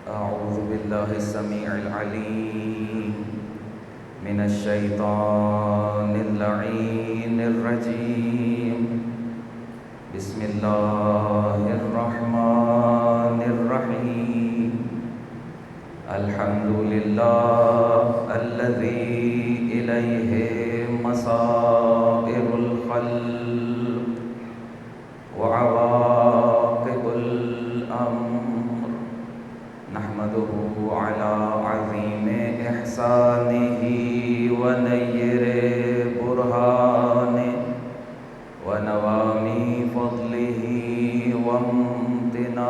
أعوذ بالله السميع العليم من الشيطان اللعين الرجيم. بسم الله الرحمن الرحيم. الحمد لله الذي إليه مصائر الخلق وعواقب الأمر. نحمده على عظيم إحسانه ونير برهانه ونوامي فضله وامتنانه.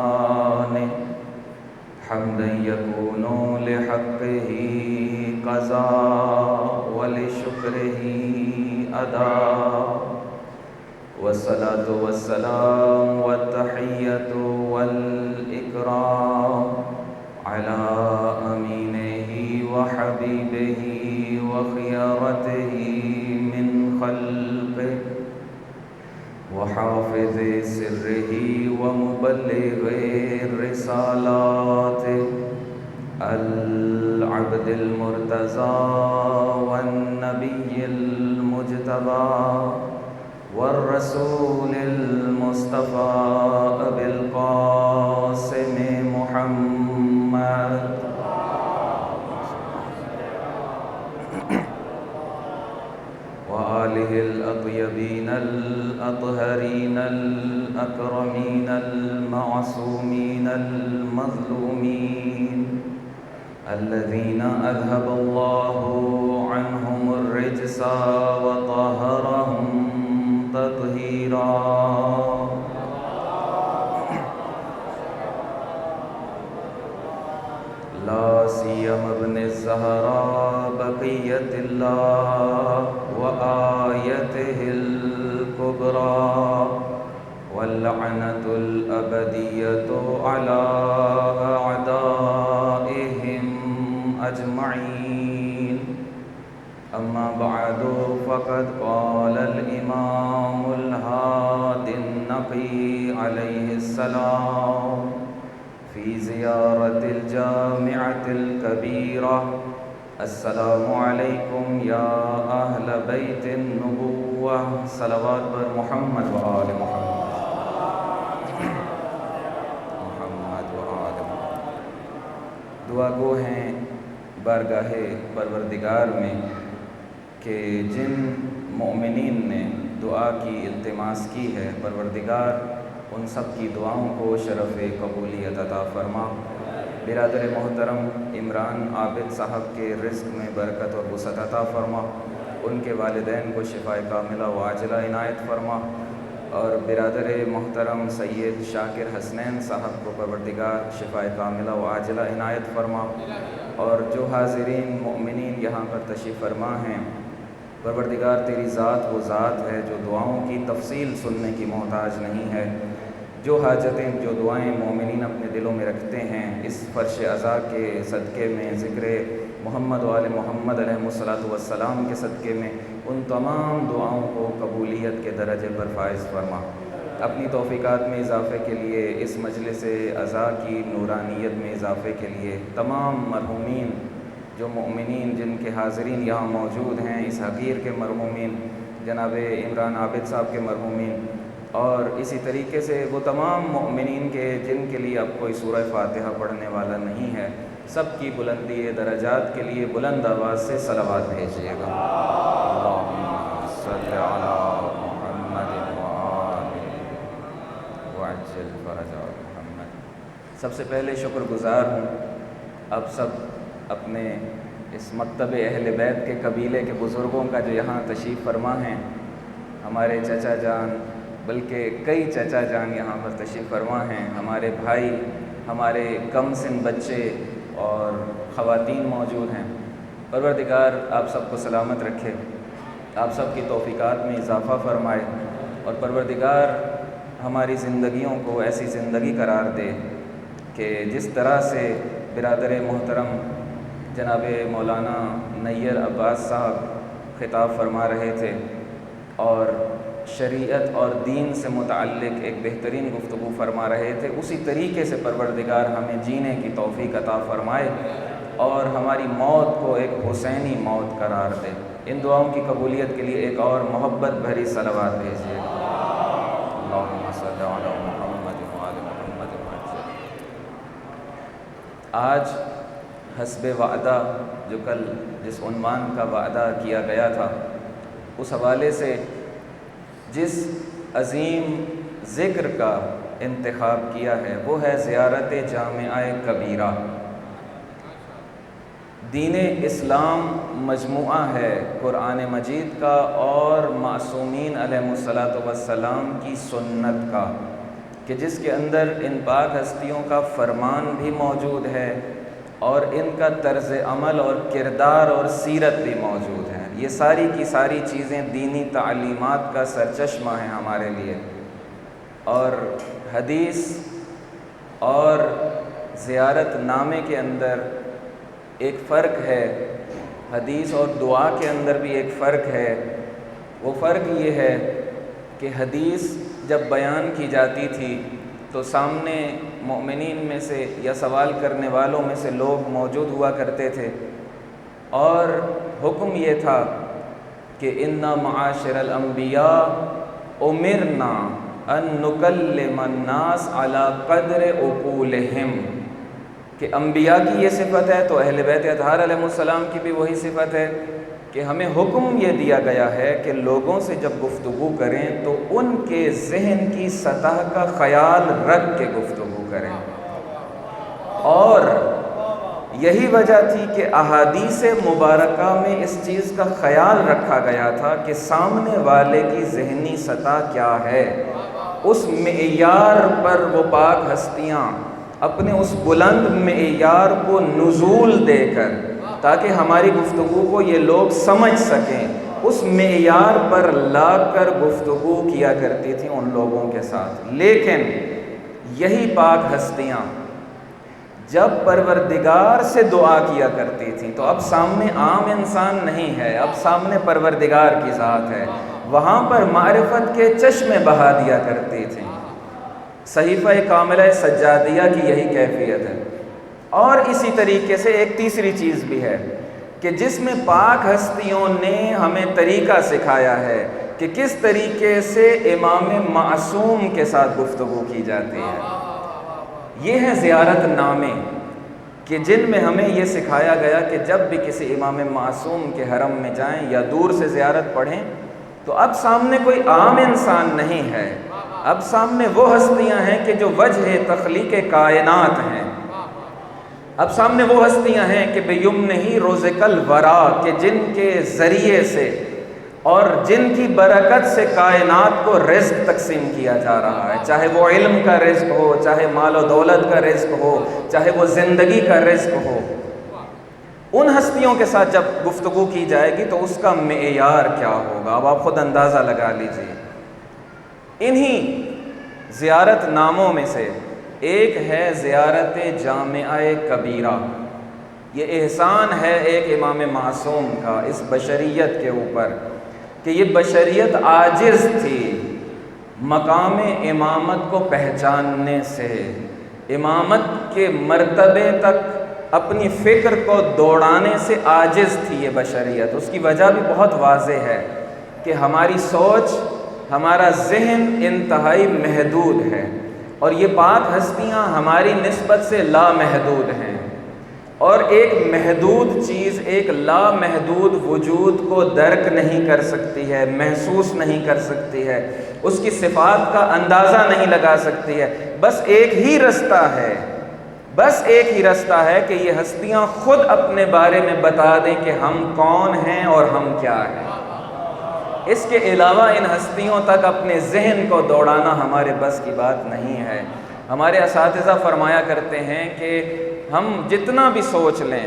حمدا يكون لحقه قضاء ولشكره أداء. والصلاة والسلام والتحية والإكرام على أمينه وحبيبه وخيارته من خلقه وحافظ سره ومبلغ الرسالات العبد المرتضى والنبي المجتبى والرسول المصطفى أبي القاسم محمد وآله الأطيبين الأطهرين الأكرمين المعصومين المظلومين الذين أذهب الله عنهم الرجس وطهرهم تطهيرا. لا سيما ابن الزهراء بقية الله وآيته الكبرى واللعنة الأبدية على أعدائهم أجمعين. أما بعد فقد قال الإمام الهادي النقي عليه السلام في زيارة الجامعة الكبيرة: السلام عليكم يا أهل بيت النبوة. صلوات بر محمد و آل محمد. محمد و آل محمد. دعا گو ہیں بارگاہ پروردگار میں کہ جن مومنین نے دعا کی التماس کی ہے، پروردگار ان سب کی دعاؤں کو شرف قبولیت عطا فرما. برادر محترم عمران عابد صاحب کے رزق میں برکت اور وسعت عطا فرما. ان کے والدین کو شفائے کاملہ و عاجلہ عنایت فرما. اور برادر محترم سید شاکر حسنین صاحب کو پروردگار شفائے کاملہ و عاجلہ عنایت فرما. اور جو حاضرین مؤمنین یہاں پر تشریف فرما ہیں، پروردگار تیری ذات وہ ذات ہے جو دعاؤں کی تفصیل سننے کی محتاج نہیں ہے. جو حاجتیں، جو دعائیں مومنین اپنے دلوں میں رکھتے ہیں، اس فرش عزا کے صدقے میں، ذکر محمد و آل محمد علیہ السلام کے صدقے میں ان تمام دعاؤں کو قبولیت کے درجے پر فائز فرما. اپنی توفیقات میں اضافے کے لیے، اس مجلس عزا کی نورانیت میں اضافے کے لیے تمام مرحومین جو مؤمنین جن کے حاضرین یہاں موجود ہیں، اس حقیر کے مرحومین جناب عمران عابد صاحب کے مرحومین، اور اسی طریقے سے وہ تمام مؤمنین کے جن کے لیے اب کوئی سورہ فاتحہ پڑھنے والا نہیں ہے، سب کی بلندی درجات کے لیے بلند آواز سے صلوات بھیجیے گا. اللہم صلی علی محمد وعجل فرج محمد. سب سے پہلے شکر گزار ہوں اب سب اپنے اس مکتب اہل بیت کے قبیلے کے بزرگوں کا جو یہاں تشریف فرما ہیں. ہمارے چچا جان، بلکہ کئی چچا جان یہاں پر تشریف فرما ہیں، ہمارے بھائی، ہمارے کم سن بچے اور خواتین موجود ہیں. پروردگار آپ سب کو سلامت رکھے، آپ سب کی توفیقات میں اضافہ فرمائے، اور پروردگار ہماری زندگیوں کو ایسی زندگی قرار دے کہ جس طرح سے برادر محترم جناب مولانا نیر عباس صاحب خطاب فرما رہے تھے، اور شریعت اور دین سے متعلق ایک بہترین گفتگو فرما رہے تھے، اسی طریقے سے پروردگار ہمیں جینے کی توفیق عطا فرمائے اور ہماری موت کو ایک حسینی موت قرار دے۔ ان دعاؤں کی قبولیت کے لیے ایک اور محبت بھری صلوات بھیجیے۔ اللہم صل علی محمد وآل محمد وعجل۔ آج حسب وعدہ، جو کل جس عنوان کا وعدہ کیا گیا تھا، اس حوالے سے جس عظیم ذکر کا انتخاب کیا ہے وہ ہے زیارت جامعہ کبیرہ۔ دین اسلام مجموعہ ہے قرآن مجید کا اور معصومین علیہ الصلاۃ والسلام کی سنت کا، کہ جس کے اندر ان پاک ہستیوں کا فرمان بھی موجود ہے اور ان کا طرز عمل اور کردار اور سیرت بھی موجود ہے۔ یہ ساری کی ساری چیزیں دینی تعلیمات کا سرچشمہ ہیں ہمارے لیے۔ اور حدیث اور زیارت نامے کے اندر ایک فرق ہے، حدیث اور دعا کے اندر بھی ایک فرق ہے۔ وہ فرق یہ ہے کہ حدیث جب بیان کی جاتی تھی تو سامنے مومنین میں سے یا سوال کرنے والوں میں سے لوگ موجود ہوا کرتے تھے، اور حکم یہ تھا کہ اِنَّا مَعَاشِرَ الْأَنْبِيَاءِ أُمِرْنَا أَن نُكَلِّمَ النَّاسَ عَلَى قَدْرِ عُقُولِهِمْ، کہ انبیاء کی یہ صفت ہے تو اہل بیت اطہار علیہ السلام کی بھی وہی صفت ہے کہ ہمیں حکم یہ دیا گیا ہے کہ لوگوں سے جب گفتگو کریں تو ان کے ذہن کی سطح کا خیال رکھ کے گفتگو کریں۔ اور یہی وجہ تھی کہ احادیث مبارکہ میں اس چیز کا خیال رکھا گیا تھا کہ سامنے والے کی ذہنی سطح کیا ہے، اس معیار پر وہ پاک ہستیاں اپنے اس بلند معیار کو نزول دے کر، تاکہ ہماری گفتگو کو یہ لوگ سمجھ سکیں، اس معیار پر لا کر گفتگو کیا کرتی تھیں ان لوگوں کے ساتھ۔ لیکن یہی پاک ہستیاں جب پروردگار سے دعا کیا کرتی تھیں تو اب سامنے عام انسان نہیں ہے، اب سامنے پروردگار کی ذات ہے، وہاں پر معرفت کے چشمے بہا دیا کرتی تھیں۔ صحیفہ کاملہ سجادیہ کی یہی کیفیت ہے۔ اور اسی طریقے سے ایک تیسری چیز بھی ہے کہ جس میں پاک ہستیوں نے ہمیں طریقہ سکھایا ہے کہ کس طریقے سے امام معصوم کے ساتھ گفتگو کی جاتی ہے۔ یہ ہے زیارت نامے، کہ جن میں ہمیں یہ سکھایا گیا کہ جب بھی کسی امام معصوم کے حرم میں جائیں یا دور سے زیارت پڑھیں تو اب سامنے کوئی عام انسان نہیں ہے، اب سامنے وہ ہستیاں ہیں کہ جو وجہ تخلیق کائنات ہیں، اب سامنے وہ ہستیاں ہیں کہ بیمنہ رزق الورا، کہ جن کے ذریعے سے اور جن کی برکت سے کائنات کو رزق تقسیم کیا جا رہا ہے، چاہے وہ علم کا رزق ہو، چاہے مال و دولت کا رزق ہو، چاہے وہ زندگی کا رزق ہو۔ ان ہستیوں کے ساتھ جب گفتگو کی جائے گی تو اس کا معیار کیا ہوگا، اب آپ خود اندازہ لگا لیجئے۔ انہی زیارت ناموں میں سے ایک ہے زیارت جامعہ کبیرہ۔ یہ احسان ہے ایک امام معصوم کا اس بشریت کے اوپر کہ یہ بشریت عاجز تھی مقام امامت کو پہچاننے سے، امامت کے مرتبے تک اپنی فکر کو دوڑانے سے عاجز تھی یہ بشریت۔ اس کی وجہ بھی بہت واضح ہے کہ ہماری سوچ، ہمارا ذہن انتہائی محدود ہے، اور یہ پاک ہستیاں ہماری نسبت سے لامحدود ہیں، اور ایک محدود چیز ایک لامحدود وجود کو درک نہیں کر سکتی ہے، محسوس نہیں کر سکتی ہے، اس کی صفات کا اندازہ نہیں لگا سکتی ہے۔ بس ایک ہی رستہ ہے، بس ایک ہی رستہ ہے کہ یہ ہستیاں خود اپنے بارے میں بتا دیں کہ ہم کون ہیں اور ہم کیا ہیں۔ اس کے علاوہ ان ہستیوں تک اپنے ذہن کو دوڑانا ہمارے بس کی بات نہیں ہے۔ ہمارے اساتذہ فرمایا کرتے ہیں کہ ہم جتنا بھی سوچ لیں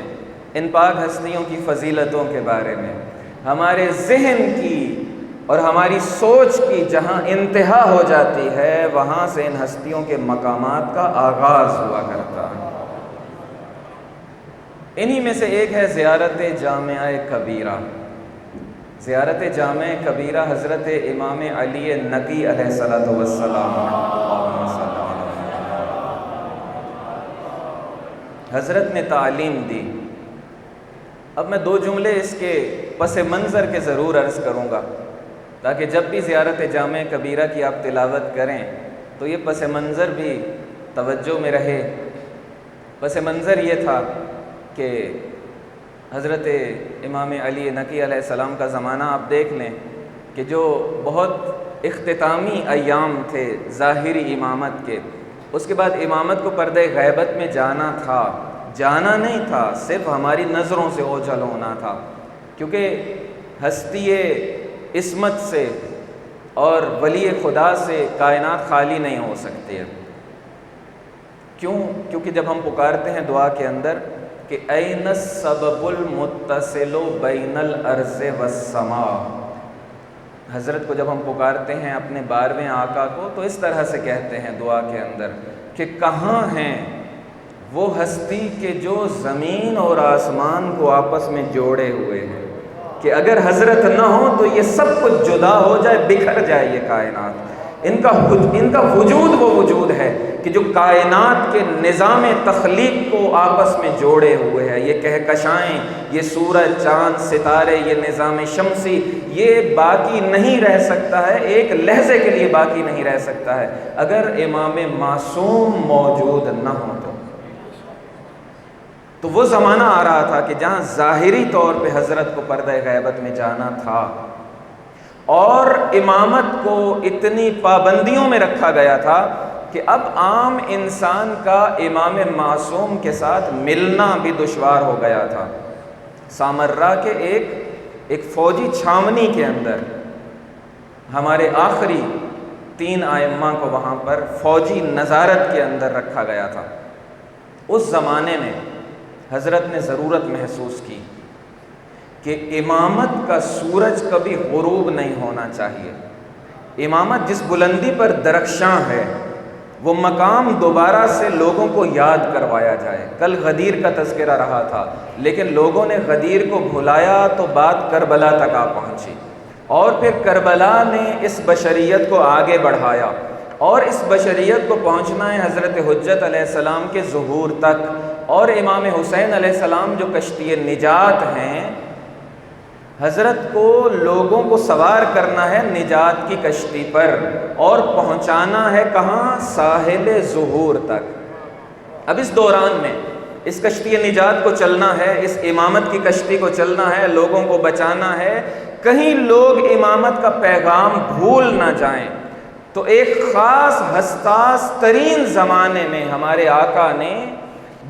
ان پاک ہستیوں کی فضیلتوں کے بارے میں، ہمارے ذہن کی اور ہماری سوچ کی جہاں انتہا ہو جاتی ہے وہاں سے ان ہستیوں کے مقامات کا آغاز ہوا کرتا ہے۔ انہی میں سے ایک ہے زیارت جامعہ کبیرہ۔ زیارت جامع کبیرہ حضرت امام علی نقی علیہ الصلوۃ والسلام، حضرت نے تعلیم دی۔ اب میں 2 جملے اس کے پس منظر کے ضرور عرض کروں گا تاکہ جب بھی زیارت جامع کبیرہ کی آپ تلاوت کریں تو یہ پس منظر بھی توجہ میں رہے۔ پس منظر یہ تھا کہ حضرت امام علی نقی علیہ السلام کا زمانہ آپ دیکھ لیں کہ جو بہت اختتامی ایام تھے ظاہری امامت کے، اس کے بعد امامت کو پردہ غیبت میں جانا نہیں تھا، صرف ہماری نظروں سے اوجھل ہونا تھا، کیونکہ ہستی عصمت سے اور ولی خدا سے کائنات خالی نہیں ہو سکتی ہے۔ کیونکہ جب ہم پکارتے ہیں دعا کے اندر کہ این السبب المتصل بین الارض والسماء، حضرت کو جب ہم پکارتے ہیں اپنے 12ویں آقا کو تو اس طرح سے کہتے ہیں دعا کے اندر کہ کہاں ہیں وہ ہستی کہ جو زمین اور آسمان کو آپس میں جوڑے ہوئے ہیں، کہ اگر حضرت نہ ہو تو یہ سب کچھ جدا ہو جائے، بکھر جائے یہ کائنات۔ ان کا وجود وہ وجود ہے کہ جو کائنات کے نظام تخلیق کو آپس میں جوڑے ہوئے ہے۔ یہ کہکشائیں، یہ سورج، چاند، ستارے، یہ نظام شمسی، یہ باقی نہیں رہ سکتا ہے، ایک لحظے کے لیے باقی نہیں رہ سکتا ہے اگر امام معصوم موجود نہ ہو تو وہ زمانہ آ رہا تھا کہ جہاں ظاہری طور پہ حضرت کو پردہ غیبت میں جانا تھا اور امامت کو اتنی پابندیوں میں رکھا گیا تھا کہ اب عام انسان کا امام معصوم کے ساتھ ملنا بھی دشوار ہو گیا تھا۔ سامرا کے ایک فوجی چھاونی کے اندر ہمارے آخری 3 ائمہ کو وہاں پر فوجی نظارت کے اندر رکھا گیا تھا۔ اس زمانے میں حضرت نے ضرورت محسوس کی کہ امامت کا سورج کبھی غروب نہیں ہونا چاہیے۔ امامت جس بلندی پر درخشاں ہے وہ مقام دوبارہ سے لوگوں کو یاد کروایا جائے۔ کل غدیر کا تذکرہ رہا تھا، لیکن لوگوں نے غدیر کو بھلایا تو بات کربلا تک آ پہنچی، اور پھر کربلا نے اس بشریت کو آگے بڑھایا، اور اس بشریت کو پہنچنا ہے حضرت حجت علیہ السلام کے ظہور تک، اور امام حسین علیہ السلام جو کشتی نجات ہیں، حضرت کو لوگوں کو سوار کرنا ہے نجات کی کشتی پر اور پہنچانا ہے کہاں؟ ساحل ظہور تک۔ اب اس دوران میں اس کشتی نجات کو چلنا ہے، اس امامت کی کشتی کو چلنا ہے، لوگوں کو بچانا ہے، کہیں لوگ امامت کا پیغام بھول نہ جائیں۔ تو ایک خاص حساس ترین زمانے میں ہمارے آقا نے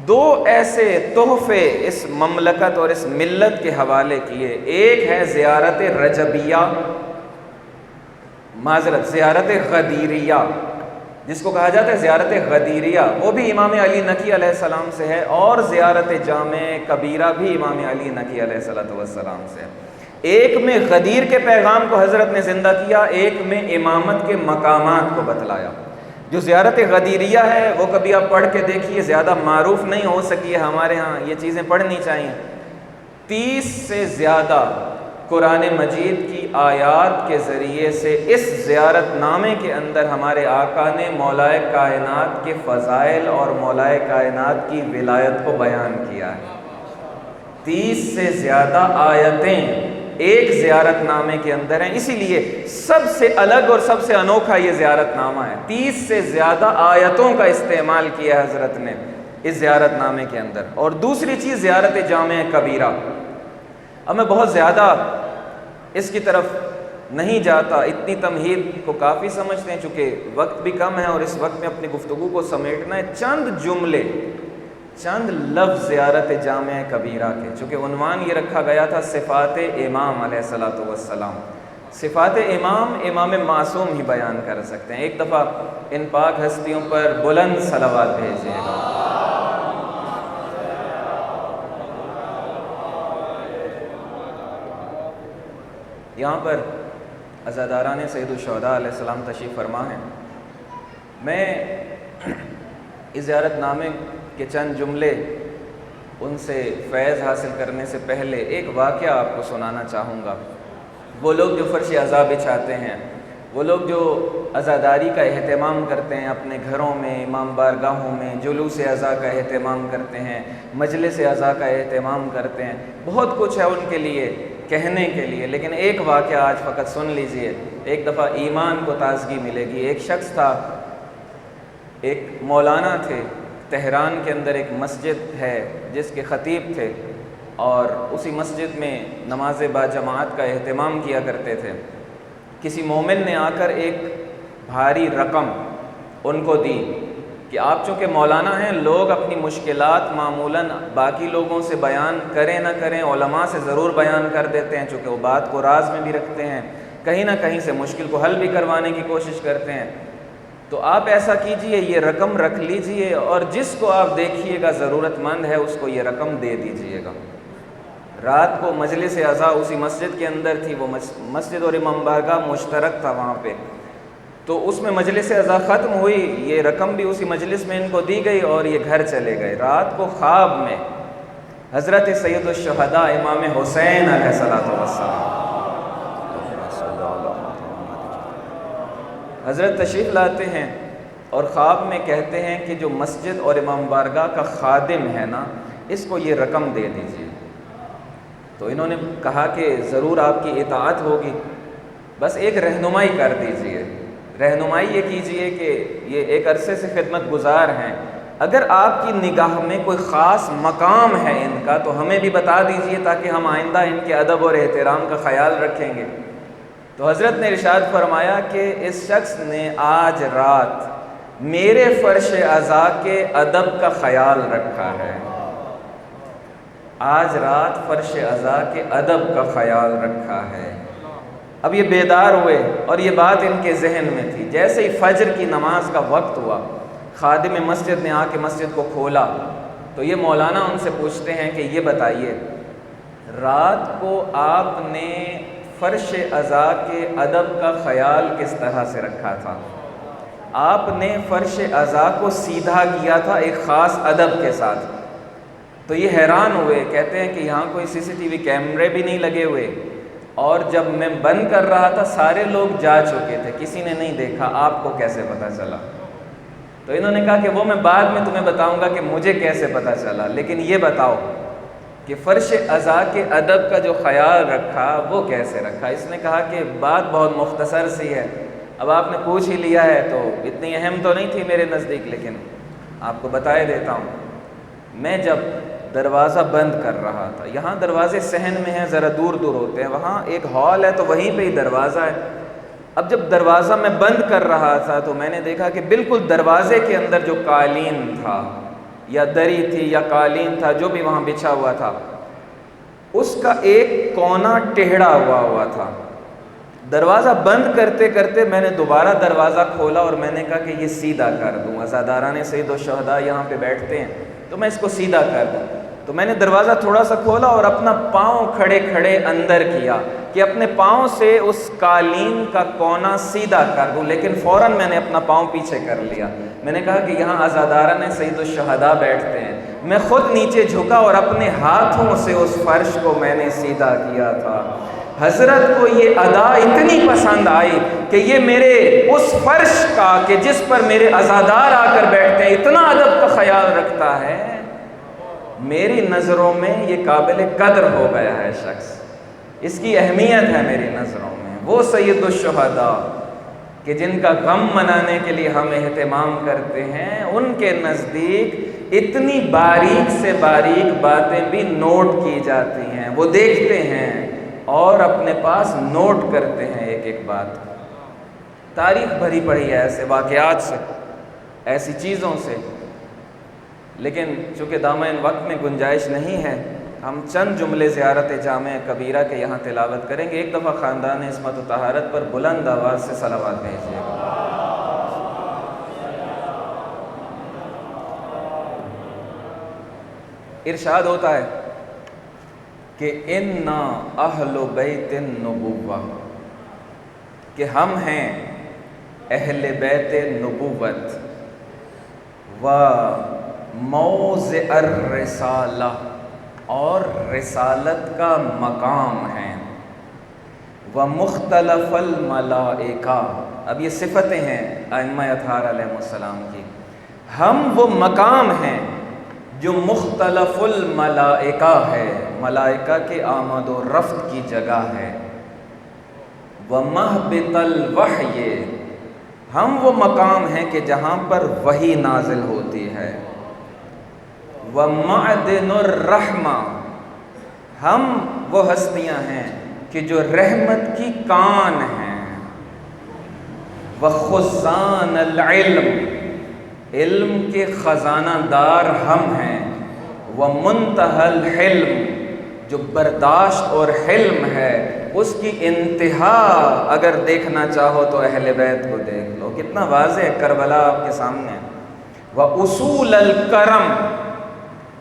2 ایسے تحفے اس مملکت اور اس ملت کے حوالے کیے۔ ایک ہے زیارت رجبیہ، زیارت غدیریہ، جس کو کہا جاتا ہے زیارت غدیریہ، وہ بھی امام علی نقی علیہ السلام سے ہے، اور زیارت جامع کبیرہ بھی امام علی نقی علیہ السلام سے ہے۔ ایک میں غدیر کے پیغام کو حضرت نے زندہ کیا، ایک میں امامت کے مقامات کو بتلایا۔ جو زیارت غدیریہ ہے وہ کبھی آپ پڑھ کے دیکھیے، زیادہ معروف نہیں ہو سکی ہے ہمارے ہاں، یہ چیزیں پڑھنی چاہیے۔ 30 سے زیادہ قرآن مجید کی آیات کے ذریعے سے اس زیارت نامے کے اندر ہمارے آقا نے مولائے کائنات کے فضائل اور مولائے کائنات کی ولایت کو بیان کیا ہے۔ 30 سے زیادہ آیتیں ایک زیارت نامے کے اندر ہیں، اسی لیے سب سے الگ اور سب سے انوکھا یہ زیارت نامہ ہے۔ 30 سے زیادہ آیتوں کا استعمال کیا حضرت نے اس زیارت نامے کے اندر۔ اور دوسری چیز زیارت جامع کبیرہ۔ اب میں بہت زیادہ اس کی طرف نہیں جاتا، اتنی تمہید کو کافی سمجھتے ہیں، چونکہ وقت بھی کم ہے اور اس وقت میں اپنی گفتگو کو سمیٹنا ہے۔ چند جملے، چند لفظ زیارت جامع کبیرہ کے، چونکہ عنوان یہ رکھا گیا تھا صفات امام علیہ الصلوۃ والسلام۔ صفات امام معصوم ہی بیان کر سکتے ہیں۔ ایک دفعہ ان پاک ہستیوں پر بلند صلوات بھیجیں۔ یہاں پر عزاداران سید الشہداء علیہ السلام تشریف فرما ہیں۔ میں اس زیارت نامے کے چند جملے ان سے فیض حاصل کرنے سے پہلے ایک واقعہ آپ کو سنانا چاہوں گا۔ وہ لوگ جو فرش عزا بچھاتے ہیں، وہ لوگ جو عزاداری کا اہتمام کرتے ہیں اپنے گھروں میں، امام بارگاہوں میں، جلوس عزا کا اہتمام کرتے ہیں، مجلس عزا کا اہتمام کرتے ہیں، بہت کچھ ہے ان کے لیے کہنے کے لیے، لیکن ایک واقعہ آج فقط سن لیجئے، ایک دفعہ ایمان کو تازگی ملے گی۔ ایک شخص تھا، ایک مولانا تھے، تہران کے اندر ایک مسجد ہے جس کے خطیب تھے، اور اسی مسجد میں نماز باجماعت کا اہتمام کیا کرتے تھے۔ کسی مومن نے آ کر ایک بھاری رقم ان کو دی کہ آپ چونکہ مولانا ہیں، لوگ اپنی مشکلات معمولاً باقی لوگوں سے بیان کریں نہ کریں، علماء سے ضرور بیان کر دیتے ہیں، چونکہ وہ بات کو راز میں بھی رکھتے ہیں، کہیں نہ کہیں سے مشکل کو حل بھی کروانے کی کوشش کرتے ہیں۔ تو آپ ایسا کیجئے، یہ رقم رکھ لیجئے، اور جس کو آپ دیکھیے گا ضرورت مند ہے اس کو یہ رقم دے دیجئے گا۔ رات کو مجلس عزا اسی مسجد کے اندر تھی، وہ مسجد اور امام بارگاہ مشترک تھا وہاں پہ، تو اس میں مجلس عزا ختم ہوئی، یہ رقم بھی اسی مجلس میں ان کو دی گئی اور یہ گھر چلے گئے۔ رات کو خواب میں حضرت سید الشہداء امام حسین علیہ السلام حضرت تشریف لاتے ہیں اور خواب میں کہتے ہیں کہ جو مسجد اور امام بارگاہ کا خادم ہے نا، اس کو یہ رقم دے دیجیے۔ تو انہوں نے کہا کہ ضرور آپ کی اطاعت ہوگی، بس ایک رہنمائی کر دیجئے، رہنمائی یہ کیجئے کہ یہ ایک عرصے سے خدمت گزار ہیں، اگر آپ کی نگاہ میں کوئی خاص مقام ہے ان کا تو ہمیں بھی بتا دیجئے تاکہ ہم آئندہ ان کے ادب اور احترام کا خیال رکھیں گے۔ تو حضرت نے ارشاد فرمایا کہ اس شخص نے آج رات میرے فرش عزا کے ادب کا خیال رکھا ہے، آج رات فرش عزا کے ادب کا خیال رکھا ہے۔ اب یہ بیدار ہوئے اور یہ بات ان کے ذہن میں تھی۔ جیسے ہی فجر کی نماز کا وقت ہوا، خادم مسجد نے آ کے مسجد کو کھولا تو یہ مولانا ان سے پوچھتے ہیں کہ یہ بتائیے، رات کو آپ نے فرش عزا کے ادب کا خیال کس طرح سے رکھا تھا؟ آپ نے فرش عزا کو سیدھا کیا تھا ایک خاص ادب کے ساتھ۔ تو یہ حیران ہوئے، کہتے ہیں کہ یہاں کوئی CCTV کیمرے بھی نہیں لگے ہوئے، اور جب میں بند کر رہا تھا سارے لوگ جا چکے تھے، کسی نے نہیں دیکھا، آپ کو کیسے پتہ چلا؟ تو انہوں نے کہا کہ وہ میں بعد میں تمہیں بتاؤں گا کہ مجھے کیسے پتہ چلا، لیکن یہ بتاؤ کہ فرش عزا کے ادب کا جو خیال رکھا وہ کیسے رکھا؟ اس نے کہا کہ بات بہت مختصر سی ہے، اب آپ نے پوچھ ہی لیا ہے تو اتنی اہم تو نہیں تھی میرے نزدیک، لیکن آپ کو بتائے دیتا ہوں۔ میں جب دروازہ بند کر رہا تھا، یہاں دروازے صحن میں ہیں، ذرا دور دور ہوتے ہیں، وہاں ایک ہال ہے تو وہیں پہ ہی دروازہ ہے۔ اب جب دروازہ میں بند کر رہا تھا تو میں نے دیکھا کہ بالکل دروازے کے اندر جو قالین تھا یا دری تھی یا قالین تھا، جو بھی وہاں بچھا ہوا تھا، اس کا ایک کونا ٹیڑھا ہوا تھا۔ دروازہ بند کرتے کرتے میں نے دوبارہ دروازہ کھولا اور میں نے کہا کہ یہ سیدھا کر دوں، عزاداران سید الشہداء یہاں پہ بیٹھتے ہیں تو میں اس کو سیدھا کر دوں۔ تو میں نے دروازہ تھوڑا سا کھولا اور اپنا پاؤں کھڑے کھڑے اندر کیا کہ اپنے پاؤں سے اس قالین کا کونا سیدھا کر دوں، لیکن فوراً میں نے اپنا پاؤں پیچھے کر لیا۔ میں نے کہا کہ یہاں عزاداران سید الشہداء بیٹھتے ہیں۔ میں خود نیچے جھکا اور اپنے ہاتھوں سے اس فرش کو میں نے سیدھا کیا تھا۔ حضرت کو یہ ادا اتنی پسند آئی کہ یہ میرے اس فرش کا کہ جس پر میرے عزادار آ کر بیٹھتے ہیں اتنا ادب کا خیال رکھتا ہے، میری نظروں میں یہ قابل قدر ہو گیا ہے شخص، اس کی اہمیت ہے میری نظروں میں۔ وہ سید الشہداء کہ جن کا غم منانے کے لیے ہم اہتمام کرتے ہیں، ان کے نزدیک اتنی باریک سے باریک باتیں بھی نوٹ کی جاتی ہیں، وہ دیکھتے ہیں اور اپنے پاس نوٹ کرتے ہیں ایک ایک بات۔ تاریخ بھری پڑی ہے ایسے واقعات سے، ایسی چیزوں سے، لیکن چونکہ دامن وقت میں گنجائش نہیں ہے، ہم چند جملے زیارت جامع کبیرہ کے یہاں تلاوت کریں گے۔ ایک دفعہ خاندان عصمت و طہارت پر بلند آواز سے صلوات بھیجیے گا۔ ارشاد ہوتا ہے کہ اِنَّا اہل بیت النبوہ، کہ ہم ہیں اہل بیت نبوت، و موضع الرسالہ، اور رسالت کا مقام ہے، ومختلف الملائکہ، اب یہ صفتیں ہیں ائمہ اطہار علیہ السلام کی، ہم وہ مقام ہیں جو مختلف الملائکہ ہے، ملائکہ کے آمد و رفت کی جگہ ہے، ومہبط الوحی، ہم وہ مقام ہیں کہ جہاں پر وحی نازل ہوتی ہے، ومعدن الرحمہ، ہم وہ ہستیاں ہیں کہ جو رحمت کی کان ہیں، وخزان العلم، علم کے خزانہ دار ہم ہیں، ومنتہی الحلم، جو برداشت اور حلم ہے اس کی انتہا اگر دیکھنا چاہو تو اہل بیت کو دیکھ لو، کتنا واضح ہے، کربلا آپ کے سامنے ہے، وَأُصُولَ الْكَرَمِ،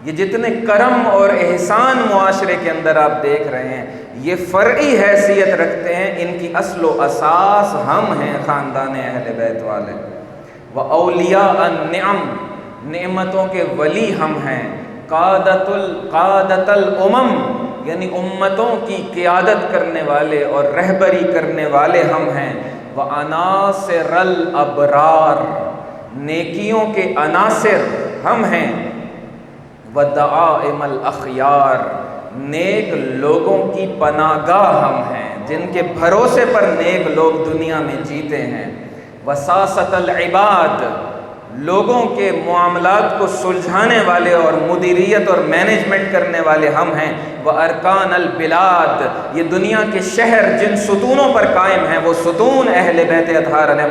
یہ جتنے کرم اور احسان معاشرے کے اندر آپ دیکھ رہے ہیں یہ فرعی حیثیت رکھتے ہیں، ان کی اصل و اساس ہم ہیں، خاندان اہل بیت والے، وَأَوْلِيَاءَ النِّعَمِ، نعمتوں کے ولی ہم ہیں، قادت الامم، یعنی امتوں کی قیادت کرنے والے اور رہبری کرنے والے ہم ہیں، وعناصر الابرار، نیکیوں کے عناصر ہم ہیں، ودعائم الاخیار، نیک لوگوں کی پناہ گاہ ہم ہیں، جن کے بھروسے پر نیک لوگ دنیا میں جیتے ہیں، وساست العباد، لوگوں کے معاملات کو سلجھانے والے اور مدیریت اور مینجمنٹ کرنے والے ہم ہیں، وارکان البلاد، یہ دنیا کے شہر جن ستونوں پر قائم ہیں وہ ستون اہل بیت اطہار علیہ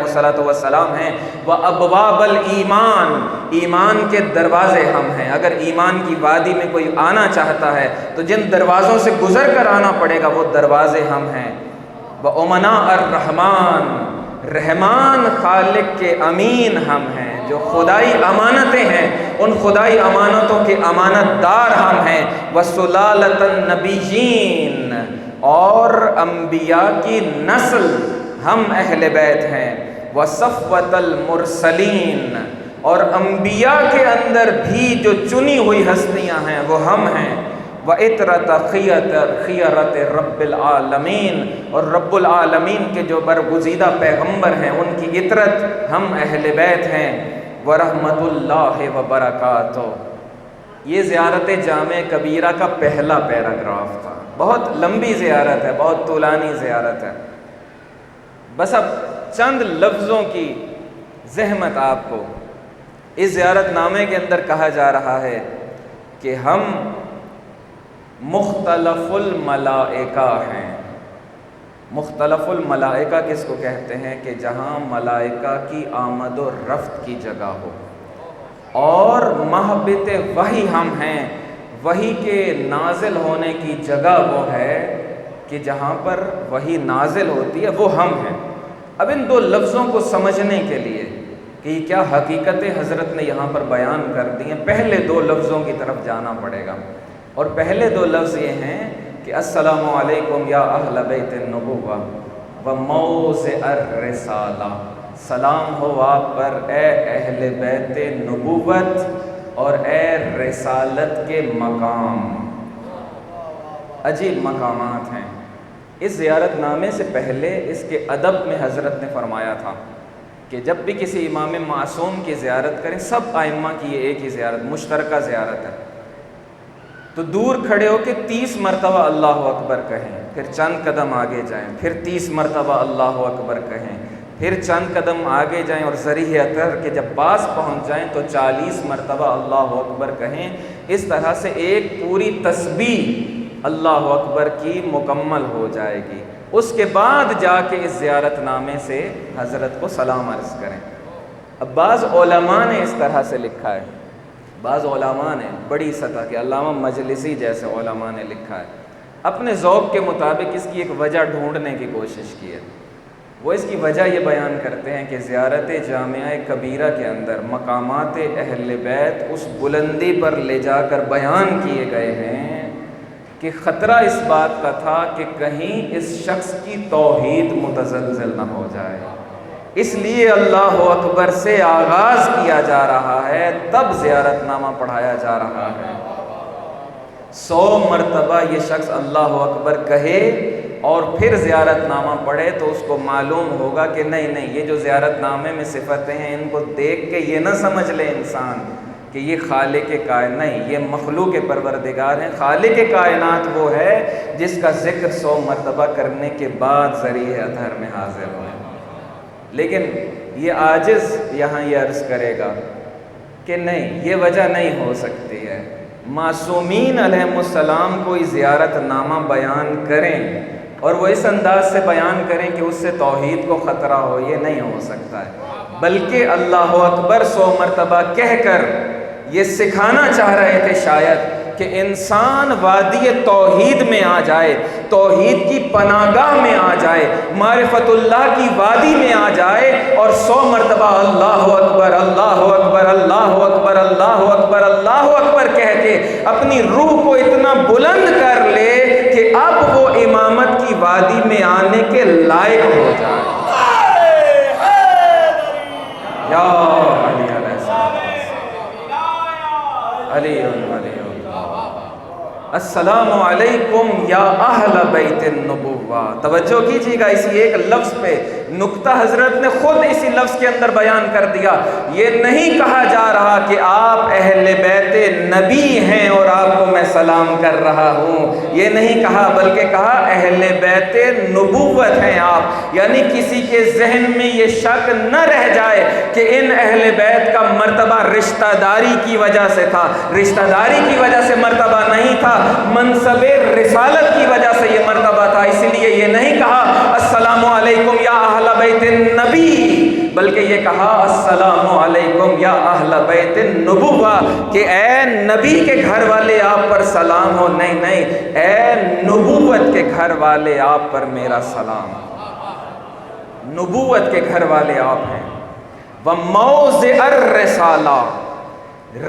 السلام ہیں، وابواب الایمان، ایمان کے دروازے ہم ہیں، اگر ایمان کی وادی میں کوئی آنا چاہتا ہے تو جن دروازوں سے گزر کر آنا پڑے گا وہ دروازے ہم ہیں، وامناء الرحمن، رحمان خالق کے امین ہم ہیں، جو خدائی امانتیں ہیں ان خدائی امانتوں کے امانت دار ہم ہیں، وسلالۃ النبیین، اور انبیاء کی نسل ہم اہل بیت ہیں، وصفوۃ المرسلین، اور انبیاء کے اندر بھی جو چنی ہوئی ہستیاں ہیں وہ ہم ہیں، وعطرۃ خیرۃ رب العالمین، اور رب العالمین کے جو برگزیدہ پیغمبر ہیں ان کی عطرت ہم اہل بیت ہیں، ورحمۃ اللہ وبرکاتہ۔ یہ زیارت جامع کبیرہ کا پہلا پیراگراف تھا، بہت لمبی زیارت ہے، بہت طولانی زیارت ہے، بس اب چند لفظوں کی زحمت آپ کو، اس زیارت نامے کے اندر کہا جا رہا ہے کہ ہم مختلف الملائکہ ہیں۔ مختلف الملائکہ کس کو کہتے ہیں؟ کہ جہاں ملائکہ کی آمد و رفت کی جگہ ہو، اور مہبط وحی ہم ہیں، وحی کے نازل ہونے کی جگہ وہ ہے کہ جہاں پر وحی نازل ہوتی ہے وہ ہم ہیں۔ اب ان دو لفظوں کو سمجھنے کے لیے کہ یہ کیا حقیقتیں حضرت نے یہاں پر بیان کر دی ہیں، پہلے دو لفظوں کی طرف جانا پڑے گا، اور پہلے دو لفظ یہ ہیں کہ السلام علیکم یا اہل بیت النبوہ و موضع الرسالہ، سلام ہو آپ پر اے اہل بیت نبوت اور اے رسالت کے مقام۔ عجیب مقامات ہیں۔ اس زیارت نامے سے پہلے اس کے ادب میں حضرت نے فرمایا تھا کہ جب بھی کسی امام معصوم کی زیارت کریں، سب ائمہ کی یہ ایک ہی زیارت، مشترکہ زیارت ہے، تو دور کھڑے ہو کے 30 مرتبہ اللہ اکبر کہیں، پھر چند قدم آگے جائیں، پھر 30 مرتبہ اللہ اکبر کہیں، پھر چند قدم آگے جائیں، اور ذریعہ اثر کے جب پاس پہنچ جائیں تو 40 مرتبہ اللہ اکبر کہیں۔ اس طرح سے ایک پوری تسبیح اللہ اکبر کی مکمل ہو جائے گی، اس کے بعد جا کے اس زیارت نامے سے حضرت کو سلام عرض کریں۔ اب بعض علماء نے اس طرح سے لکھا ہے، بعض علماء نے بڑی سطح کے، علامہ مجلسی جیسے علماء نے لکھا ہے، اپنے ذوق کے مطابق اس کی ایک وجہ ڈھونڈنے کی کوشش کی ہے۔ وہ اس کی وجہ یہ بیان کرتے ہیں کہ زیارت جامعہ کبیرہ کے اندر مقامات اہل بیت اس بلندی پر لے جا کر بیان کیے گئے ہیں کہ خطرہ اس بات کا تھا کہ کہیں اس شخص کی توحید متزلزل نہ ہو جائے، اس لیے اللہ اکبر سے آغاز کیا جا رہا ہے، تب زیارت نامہ پڑھایا جا رہا ہے۔ 100 مرتبہ یہ شخص اللہ اکبر کہے اور پھر زیارت نامہ پڑھے تو اس کو معلوم ہوگا کہ نہیں یہ جو زیارت نامے میں صفتیں ہیں ان کو دیکھ کے یہ نہ سمجھ لے انسان کہ یہ خالق کائنات، نہیں، یہ مخلوق پروردگار ہیں۔ خالق کائنات وہ ہے جس کا ذکر 100 مرتبہ کرنے کے بعد ذریعہ اطہر میں حاضر ہوئے۔ لیکن یہ عاجز یہاں یہ عرض کرے گا کہ نہیں، یہ وجہ نہیں ہو سکتی ہے۔ معصومین علیہ السلام کوئی زیارت نامہ بیان کریں اور وہ اس انداز سے بیان کریں کہ اس سے توحید کو خطرہ ہو، یہ نہیں ہو سکتا ہے، بلکہ اللہ اکبر 100 مرتبہ کہہ کر یہ سکھانا چاہ رہے تھے شاید کہ انسان وادی توحید میں آ جائے، توحید کی پناہگاہ میں آ جائے، معرفت اللہ کی وادی میں آ جائے اور 100 مرتبہ اللہ اکبر اللہ اکبر اللہ اکبر اللہ اکبر اللہ اکبر کہہ کے اپنی روح کو اتنا بلند کر لے کہ اب وہ امامت کی وادی میں آنے کے لائق ہو جائے۔ یا علی علیہ السلام، علی السلام علیکم یا اہل بیت النبوہ۔ توجہ کیجیے گا اسی ایک لفظ پہ، نقطہ حضرت نے خود اسی لفظ کے اندر بیان کر دیا۔ یہ نہیں کہا جا رہا کہ آپ اہل بیت نبی ہیں اور آپ کو میں سلام کر رہا ہوں، یہ نہیں کہا، بلکہ کہا اہل بیت نبوت ہیں آپ، یعنی کسی کے ذہن میں یہ شک نہ رہ جائے کہ ان اہل بیت کا مرتبہ رشتہ داری کی وجہ سے تھا، رشتہ داری کی وجہ سے مرتبہ نہیں تھا، منصب رسالت کی وجہ سے یہ مرتبہ تھا۔ اس لیے یہ نہیں کہا السلام علیکم یا اہل بیت النبی، بلکہ یہ کہا السلام علیکم یا اہل بیت النبوہ، کہ اے نبی کے گھر والے آپ پر سلام ہو، نہیں، اے نبوت کے گھر والے آپ پر میرا سلام۔ نبوت کے گھر والے آپ ہیں۔ وَمَوْضِعَ الرِّسَالَہ،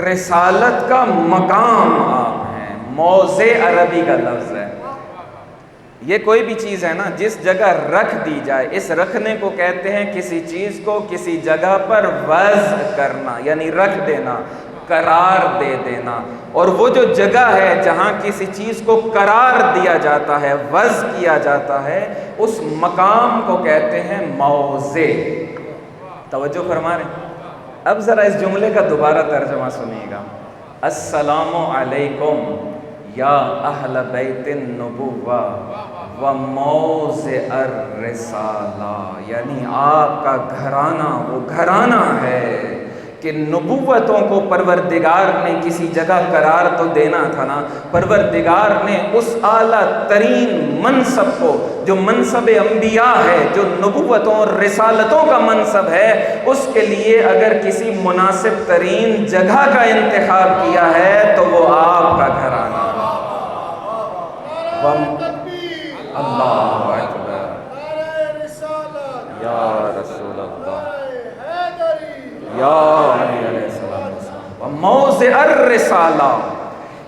رسالت کا مقام آپ ہیں۔ موضع عربی کا لفظ ہے، یہ کوئی بھی چیز ہے نا جس جگہ رکھ دی جائے، اس رکھنے کو کہتے ہیں کسی چیز کو کسی جگہ پر وضع کرنا، یعنی رکھ دینا، قرار دے دینا۔ اور وہ جو جگہ ہے جہاں کسی چیز کو قرار دیا جاتا ہے، وضع کیا جاتا ہے، اس مقام کو کہتے ہیں موضع۔ توجہ فرما رہے ہیں؟ اب ذرا اس جملے کا دوبارہ ترجمہ سنیے گا۔ السلام علیکم یا اہل بیت النبوہ و موضع الرسالہ، یعنی آپ کا گھرانہ وہ گھرانہ ہے کہ نبوتوں کو پروردگار نے کسی جگہ قرار تو دینا تھا نا، پروردگار نے اس اعلیٰ ترین منصب کو جو منصب انبیاء ہے، جو نبوتوں اور رسالتوں کا منصب ہے، اس کے لیے اگر کسی مناسب ترین جگہ کا انتخاب کیا ہے تو وہ آپ کا گھرانہ۔ اللہ اکبر یا رسول اللہ یا علیہ السلام۔ موضع الرسالہ،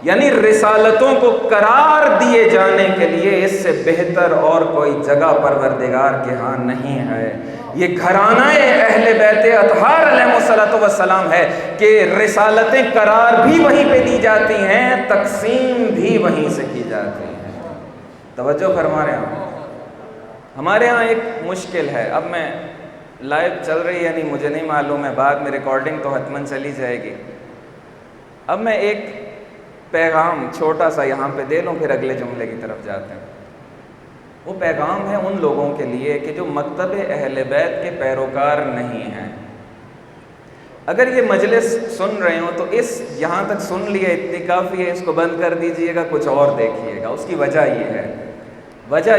یعنی رسالتوں کو قرار دیے جانے کے لیے اس سے بہتر اور کوئی جگہ پروردگار کے ہاں نہیں ہے۔ یہ گھرانہ اہل بیت اطہار علیہ السلام ہے کہ رسالتیں قرار بھی وہیں پہ دی جاتی ہیں، تقسیم بھی وہیں سے کی جاتی ہیں۔ توجہ فرما رہے ہیں؟ ہمارے ہاں ایک مشکل ہے، اب میں لائیو چل رہی ہے یعنی مجھے نہیں معلوم ہے، بعد میں ریکارڈنگ تو حتماً چلی جائے گی۔ اب میں ایک پیغام چھوٹا سا یہاں پہ دے لوں، پھر اگلے جملے کی طرف جاتے ہیں۔ وہ پیغام ہے ان لوگوں کے لیے کہ جو مکتب اہل بیت کے پیروکار نہیں ہیں۔ اگر یہ مجلس سن رہے ہوں تو اس یہاں تک سن لیے اتنی کافی ہے، اس کو بند کر دیجئے گا، کچھ اور دیکھیے گا۔ اس کی وجہ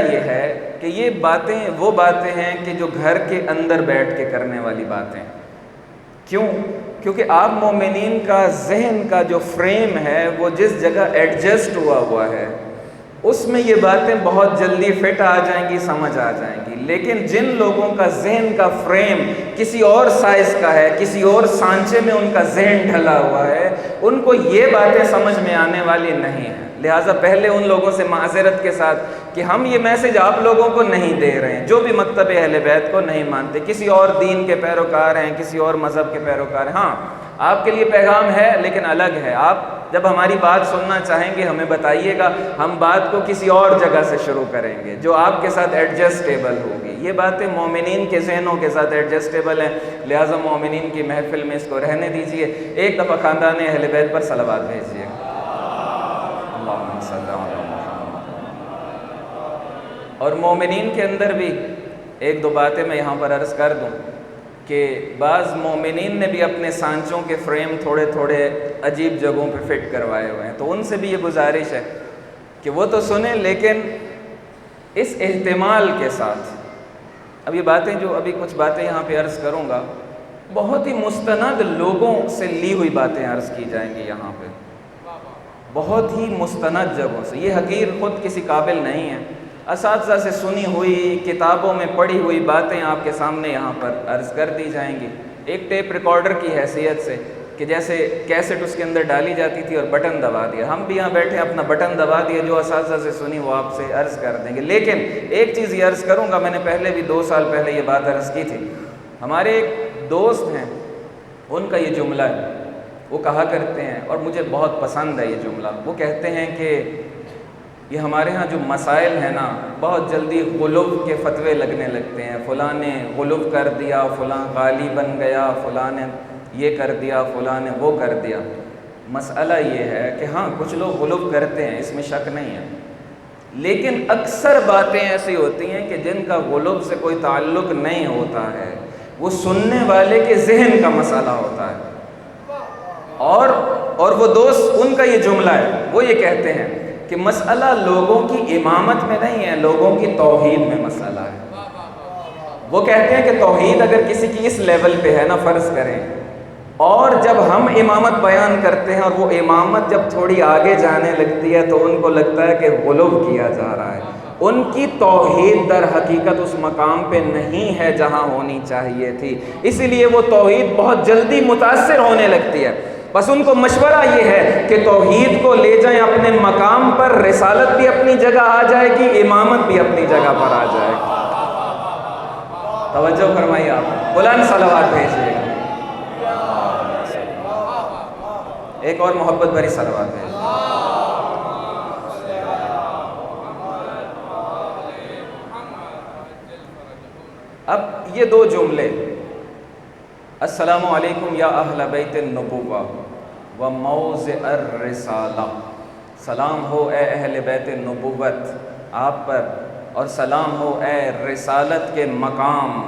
یہ ہے کہ یہ باتیں وہ باتیں ہیں کہ جو گھر کے اندر بیٹھ کے کرنے والی باتیں۔ کیوں؟ کیونکہ آپ مومنین کا ذہن کا جو فریم ہے وہ جس جگہ ایڈجسٹ ہوا ہے، اس میں یہ باتیں بہت جلدی فٹ آ جائیں گی، سمجھ آ جائیں گی۔ لیکن جن لوگوں کا ذہن کا فریم کسی اور سائز کا ہے، کسی اور سانچے میں ان کا ذہن ڈھلا ہوا ہے، ان کو یہ باتیں سمجھ میں آنے والی نہیں ہیں۔ لہٰذا پہلے ان لوگوں سے معذرت کے ساتھ کہ ہم یہ میسج آپ لوگوں کو نہیں دے رہے ہیں جو بھی مکتب اہل بیت کو نہیں مانتے، کسی اور دین کے پیروکار ہیں، کسی اور مذہب کے پیروکار ہیں۔ ہاں، آپ کے لیے پیغام ہے لیکن الگ ہے. آپ جب ہماری بات سننا چاہیں گے ہمیں بتائیے گا, ہم بات کو کسی اور جگہ سے شروع کریں گے جو آپ کے ساتھ ایڈجسٹیبل ہوگی. یہ باتیں مومنین کے ذہنوں کے ساتھ ایڈجسٹیبل ہیں, لہٰذا مومنین کی محفل میں اس کو رہنے دیجئے. ایک دفعہ خاندان اہل بیت پر صلوات بھیجیے. اللہم صلی علی محمد. اور مومنین کے اندر بھی ایک دو باتیں میں یہاں پر عرض کر دوں کہ بعض مومنین نے بھی اپنے سانچوں کے فریم تھوڑے تھوڑے عجیب جگہوں پہ فٹ کروائے ہوئے ہیں, تو ان سے بھی یہ گزارش ہے کہ وہ تو سنیں لیکن اس احتمال کے ساتھ. اب یہ باتیں جو ابھی کچھ باتیں یہاں پہ عرض کروں گا بہت ہی مستند لوگوں سے لی ہوئی باتیں عرض کی جائیں گی یہاں پہ, بہت ہی مستند جگہوں سے. یہ حقیر خود کسی قابل نہیں ہے, اساتذہ سے سنی ہوئی کتابوں میں پڑھی ہوئی باتیں آپ کے سامنے یہاں پر عرض کر دی جائیں گی. ایک ٹیپ ریکارڈر کی حیثیت سے کہ جیسے کیسٹ اس کے اندر ڈالی جاتی تھی اور بٹن دبا دیا, ہم بھی یہاں بیٹھے اپنا بٹن دبا دیا, جو اساتذہ سے سنی وہ آپ سے عرض کر دیں گے. لیکن ایک چیز یہ عرض کروں گا, میں نے پہلے بھی 2 سال پہلے یہ بات عرض کی تھی. ہمارے ایک دوست ہیں, ان کا یہ جملہ ہے, وہ کہا کرتے ہیں اور مجھے بہت پسند ہے یہ جملہ. وہ کہتے ہیں کہ یہ ہمارے ہاں جو مسائل ہیں نا بہت جلدی غلو کے فتوے لگنے لگتے ہیں. فلاں نے غلو کر دیا, فلاں غالی بن گیا, فلاں نے یہ کر دیا, فلاں نے وہ کر دیا. مسئلہ یہ ہے کہ ہاں کچھ لوگ غلو کرتے ہیں, اس میں شک نہیں ہے, لیکن اکثر باتیں ایسی ہوتی ہیں کہ جن کا غلو سے کوئی تعلق نہیں ہوتا ہے, وہ سننے والے کے ذہن کا مسئلہ ہوتا ہے. اور وہ دوست ان کا یہ جملہ ہے, وہ یہ کہتے ہیں کہ مسئلہ لوگوں کی امامت میں نہیں ہے, لوگوں کی توحید میں مسئلہ ہے. وہ کہتے ہیں کہ توحید اگر کسی کی اس لیول پہ ہے نا, فرض کریں, اور جب ہم امامت بیان کرتے ہیں اور وہ امامت جب تھوڑی آگے جانے لگتی ہے تو ان کو لگتا ہے کہ غلو کیا جا رہا ہے. ان کی توحید در حقیقت اس مقام پہ نہیں ہے جہاں ہونی چاہیے تھی, اسی لیے وہ توحید بہت جلدی متاثر ہونے لگتی ہے. بس ان کو مشورہ یہ ہے کہ توحید کو لے جائیں اپنے مقام پر, رسالت بھی اپنی جگہ آ جائے گی, امامت بھی اپنی جگہ پر آ جائے گی. توجہ فرمائیے, آپ بلند صلوات بھیجیے گا. ایک اور محبت بھری صلوات بھیجیے. اب یہ 2 جملے, السلام علیکم یا اہل بیت النبوہ و موضع الرسالہ, سلام ہو اے اہل بیت النبوت آپ پر, اور سلام ہو اے رسالت کے مقام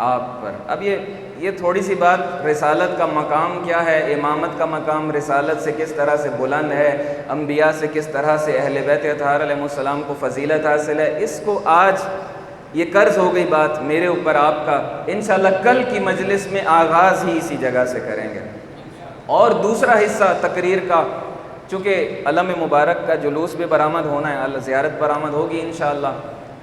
آپ پر. اب یہ تھوڑی سی بات, رسالت کا مقام کیا ہے, امامت کا مقام رسالت سے کس طرح سے بلند ہے, انبیاء سے کس طرح سے اہل بیت اطہار علیہ السلام کو فضیلت حاصل ہے, اس کو آج یہ قرض ہو گئی بات میرے اوپر آپ کا, انشاءاللہ کل کی مجلس میں آغاز ہی اسی جگہ سے کریں گے. اور دوسرا حصہ تقریر کا, چونکہ علم مبارک کا جلوس بھی برآمد ہونا ہے, زیارت برآمد ہوگی انشاءاللہ,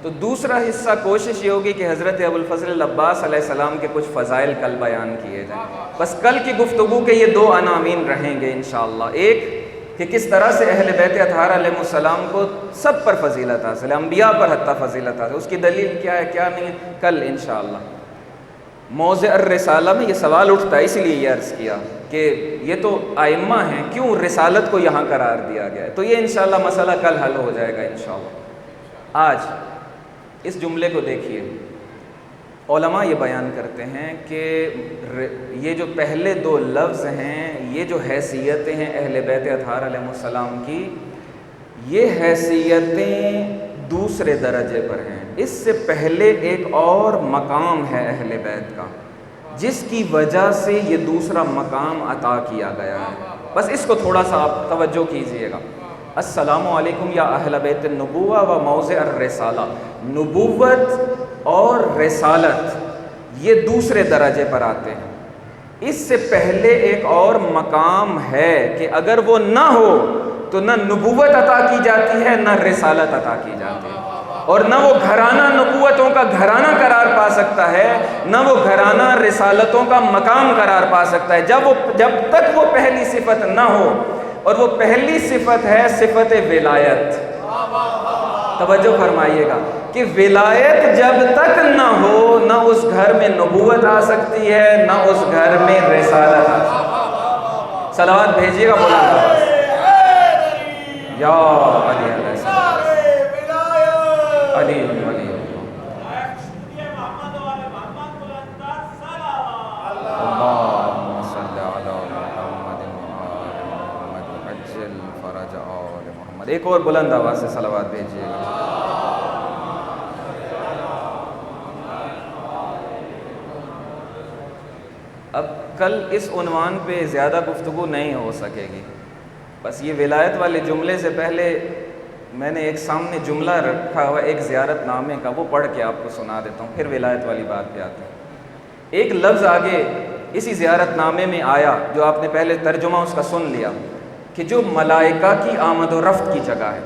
تو دوسرا حصہ کوشش یہ ہوگی کہ حضرت ابوالفضل العباس علیہ السلام کے کچھ فضائل کل بیان کیے جائیں. بس کل کی گفتگو کے یہ 2 عناوین رہیں گے انشاءاللہ. ایک کہ کس طرح سے اہل بیت اطہار علیہ السلام کو سب پر فضیلت حاصل ہے, انبیاء پر حتیٰ فضیلت حاصل ہے, اس کی دلیل کیا ہے کیا نہیں ہے, کل انشاءاللہ. موضع الرسالہ میں یہ سوال اٹھتا ہے, اسی لیے یہ عرض کیا کہ یہ تو ائمہ ہیں, کیوں رسالت کو یہاں قرار دیا گیا ہے, تو یہ انشاءاللہ مسئلہ کل حل ہو جائے گا انشاءاللہ. آج اس جملے کو دیکھیے, علماء یہ بیان کرتے ہیں کہ یہ جو پہلے 2 لفظ ہیں, یہ جو حیثیتیں ہیں اہل بیت اطہار علیہ السلام کی, یہ حیثیتیں دوسرے درجے پر ہیں. اس سے پہلے ایک اور مقام ہے اہل بیت کا, جس کی وجہ سے یہ دوسرا مقام عطا کیا گیا ہے. بس اس کو تھوڑا سا آپ توجہ کیجئے گا. السلام علیکم یا اہل بیت النبوہ و موضع الرسالہ, نبوت اور رسالت یہ دوسرے درجے پر آتے ہیں. اس سے پہلے ایک اور مقام ہے کہ اگر وہ نہ ہو تو نہ نبوت عطا کی جاتی ہے نہ رسالت عطا کی جاتی ہے, اور نہ وہ گھرانہ نبوتوں کا گھرانہ قرار پا سکتا ہے, نہ وہ گھرانہ رسالتوں کا مقام قرار پا سکتا ہے جب تک وہ پہلی صفت نہ ہو, اور وہ پہلی صفت ہے صفت ولایت. توجہ فرمائیے گا کہ ولایت جب تک نہ ہو, نہ اس گھر میں نبوت آ سکتی ہے نہ اس گھر میں رسالت آ سکتی ہے. صلوات بھیجیے گا بلند آواز سے۔ یا علی علیہ السلام، علی ولی اللہم صلی علی محمد وآل محمد عجل فرج آل محمد۔ ایک اور بلند آواز سے صلوات بھیجیے گا۔ اب کل اس عنوان پہ زیادہ گفتگو نہیں ہو سکے گی، بس یہ ولایت والے جملے سے پہلے میں نے ایک سامنے جملہ رکھا ہوا ایک زیارت نامے کا، وہ پڑھ کے آپ کو سنا دیتا ہوں، پھر ولایت والی بات پہ آتے ہیں۔ ایک لفظ آگے اسی زیارت نامے میں آیا جو آپ نے پہلے ترجمہ اس کا سن لیا، کہ جو ملائکہ کی آمد و رفت کی جگہ ہے،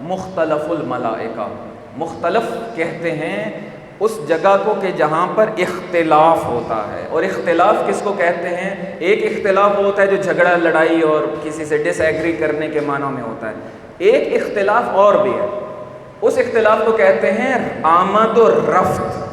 مختلف الملائکہ، مختلف کہتے ہیں اس جگہ کو کہ جہاں پر اختلاف ہوتا ہے۔ اور اختلاف کس کو کہتے ہیں؟ ایک اختلاف ہوتا ہے جو جھگڑا لڑائی اور کسی سے ڈس ایگری کرنے کے معنوں میں ہوتا ہے، ایک اختلاف اور بھی ہے، اس اختلاف کو کہتے ہیں آمد و رفت۔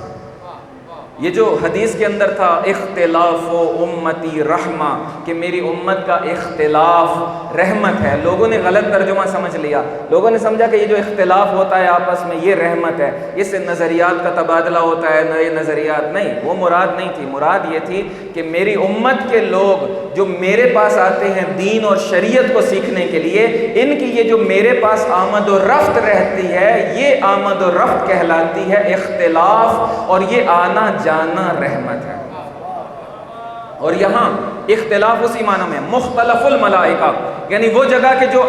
یہ جو حدیث کے اندر تھا اختلاف و امتی رحمہ، کہ میری امت کا اختلاف رحمت ہے، لوگوں نے غلط ترجمہ سمجھ لیا، لوگوں نے سمجھا کہ یہ جو اختلاف ہوتا ہے آپس میں یہ رحمت ہے، اس سے نظریات کا تبادلہ ہوتا ہے، نئے نظریات۔ نہیں، وہ مراد نہیں تھی، مراد یہ تھی کہ میری امت کے لوگ جو میرے پاس آتے ہیں دین اور شریعت کو سیکھنے کے لیے، ان کی یہ جو میرے پاس آمد و رفت رہتی ہے، یہ آمد و رفت کہلاتی ہے اختلاف، اور یہ آنا جانا رحمت ہے۔ اور یہاں اختلاف اسی معنی میں مختلف الملائکہ، یعنی وہ جگہ کہ جو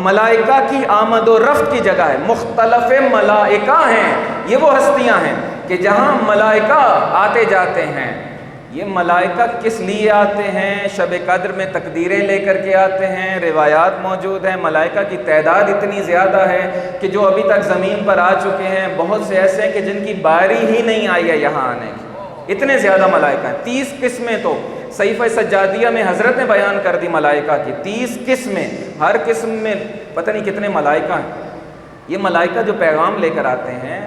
ملائکہ کی آمد و رفت کی جگہ ہے، مختلف ملائکہ ہیں، یہ وہ ہستیاں ہیں کہ جہاں ملائکہ آتے جاتے ہیں۔ یہ ملائکہ کس لیے آتے ہیں؟ شب قدر میں تقدیریں لے کر کے آتے ہیں، روایات موجود ہیں، ملائکہ کی تعداد اتنی زیادہ ہے کہ جو ابھی تک زمین پر آ چکے ہیں، بہت سے ایسے ہیں کہ جن کی باری ہی نہیں آئی ہے یہاں آنے کی، اتنے زیادہ ملائکہ ہیں۔ 30 قسمیں تو صحیفہ سجادیہ میں حضرت نے بیان کر دی ملائکہ کی، 30 قسمیں، ہر قسم میں پتہ نہیں کتنے ملائکہ ہیں۔ یہ ملائکہ جو پیغام لے کر آتے ہیں،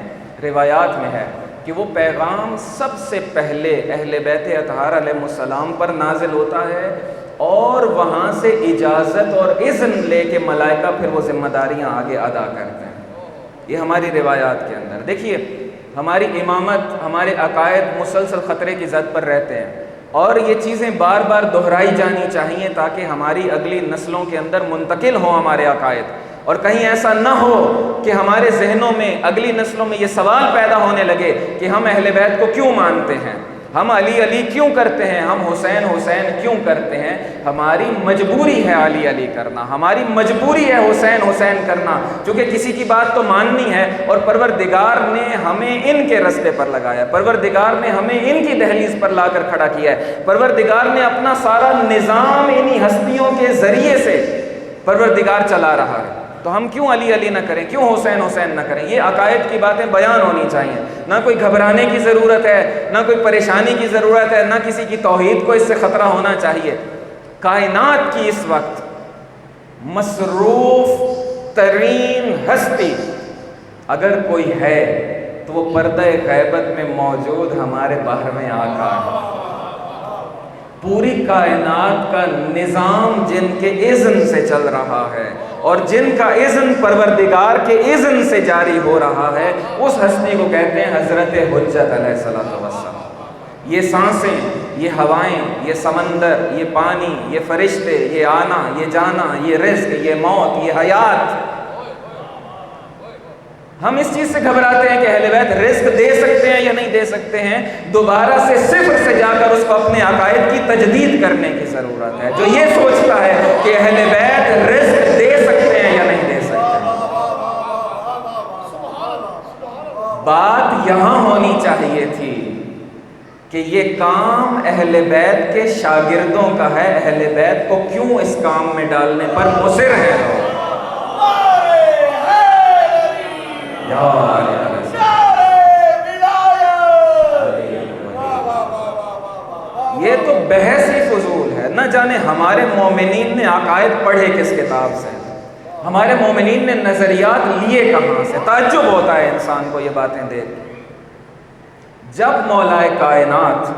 روایات میں ہے کہ وہ پیغام سب سے پہلے اہل بیت اطہار علیہ السلام پر نازل ہوتا ہے، اور وہاں سے اجازت اور اذن لے کے ملائکہ پھر وہ ذمہ داریاں آگے ادا کرتے ہیں۔ یہ ہماری روایات کے اندر دیکھیے، ہماری امامت، ہمارے عقائد مسلسل خطرے کی زد پر رہتے ہیں، اور یہ چیزیں بار بار دہرائی جانی چاہیے تاکہ ہماری اگلی نسلوں کے اندر منتقل ہوں ہمارے عقائد، اور کہیں ایسا نہ ہو کہ ہمارے ذہنوں میں اگلی نسلوں میں یہ سوال پیدا ہونے لگے کہ ہم اہل بیت کو کیوں مانتے ہیں، ہم علی علی کیوں کرتے ہیں، ہم حسین حسین کیوں کرتے ہیں۔ ہماری مجبوری ہے علی علی کرنا، ہماری مجبوری ہے حسین حسین کرنا، چونکہ کسی کی بات تو ماننی ہے، اور پروردگار نے ہمیں ان کے رستے پر لگایا، پروردگار نے ہمیں ان کی دہلیز پر لا کر کھڑا کیا ہے، پروردگار نے اپنا سارا نظام انہی ہستیوں کے ذریعے سے پروردگار چلا رہا ہے، تو ہم کیوں علی علی نہ کریں، کیوں حسین حسین نہ کریں؟ یہ عقائد کی باتیں بیان ہونی چاہیے، نہ کوئی گھبرانے کی ضرورت ہے، نہ کوئی پریشانی کی ضرورت ہے، نہ کسی کی توحید کو اس سے خطرہ ہونا چاہیے۔ کائنات کی اس وقت مصروف ترین ہستی اگر کوئی ہے تو وہ پردہ غیبت میں موجود ہمارے 12ویں آقا ہے۔ پوری کائنات کا نظام جن کے اذن سے چل رہا ہے، اور جن کا اذن پروردگار کے اذن سے جاری ہو رہا ہے، اس ہستی کو کہتے ہیں حضرت حجت علیہ السلام۔ یہ سانسیں، یہ ہوائیں، یہ سمندر، یہ پانی، یہ فرشتے، یہ آنا، یہ جانا، یہ رزق، یہ موت، یہ حیات، ہم اس چیز سے گھبراتے ہیں کہ اہل بیت رزق دے سکتے ہیں یا نہیں دے سکتے ہیں۔ دوبارہ سے صفر سے جا کر اس کو اپنے عقائد کی تجدید کرنے کی ضرورت ہے۔ جو یہ سوچتا ہے کہ اہل بیت رزق دے سکتے ہیں یا نہیں دے سکتے ہیں، بات یہاں ہونی چاہیے تھی کہ یہ کام اہل بیت کے شاگردوں کا ہے، اہل بیت کو کیوں اس کام میں ڈالنے پر مصر ہے لوگ؟ یہ تو بحث ہی فضول ہے، نہ جانے ہمارے مومنین نے عقائد پڑھے کس کتاب سے، ہمارے مومنین نے نظریات لیے کہاں سے۔ تعجب ہوتا ہے انسان کو یہ باتیں دیکھ۔ جب مولا کائنات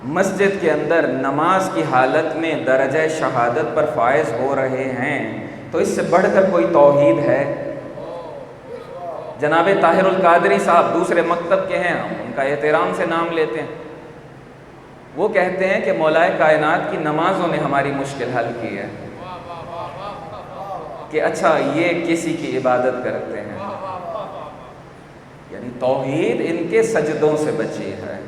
مسجد کے اندر نماز کی حالت میں درجہ شہادت پر فائز ہو رہے ہیں تو اس سے بڑھ کر کوئی توحید ہے؟ جناب طاہر القادری صاحب دوسرے مکتب کے ہیں، ہم ان کا احترام سے نام لیتے ہیں، وہ کہتے ہیں کہ مولا کائنات کی نمازوں نے ہماری مشکل حل کی ہے کہ اچھا یہ کسی کی عبادت کرتے ہیں، یعنی توحید ان کے سجدوں سے بچی ہے۔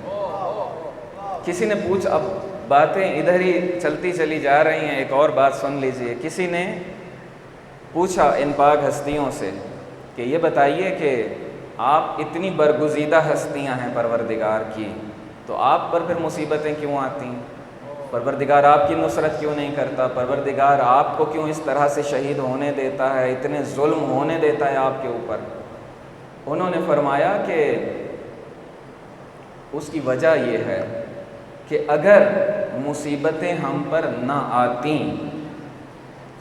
کسی نے پوچھ، اب باتیں ادھر ہی چلتی چلی جا رہی ہیں، ایک اور بات سن لیجئے۔ کسی نے پوچھا ان پاک ہستیوں سے کہ یہ بتائیے کہ آپ اتنی برگزیدہ ہستیاں ہیں پروردگار کی، تو آپ پر پھر مصیبتیں کیوں آتی ہیں؟ پروردگار آپ کی نصرت کیوں نہیں کرتا؟ پروردگار آپ کو کیوں اس طرح سے شہید ہونے دیتا ہے، اتنے ظلم ہونے دیتا ہے آپ کے اوپر؟ انہوں نے فرمایا کہ اس کی وجہ یہ ہے کہ اگر مصیبتیں ہم پر نہ آتیں،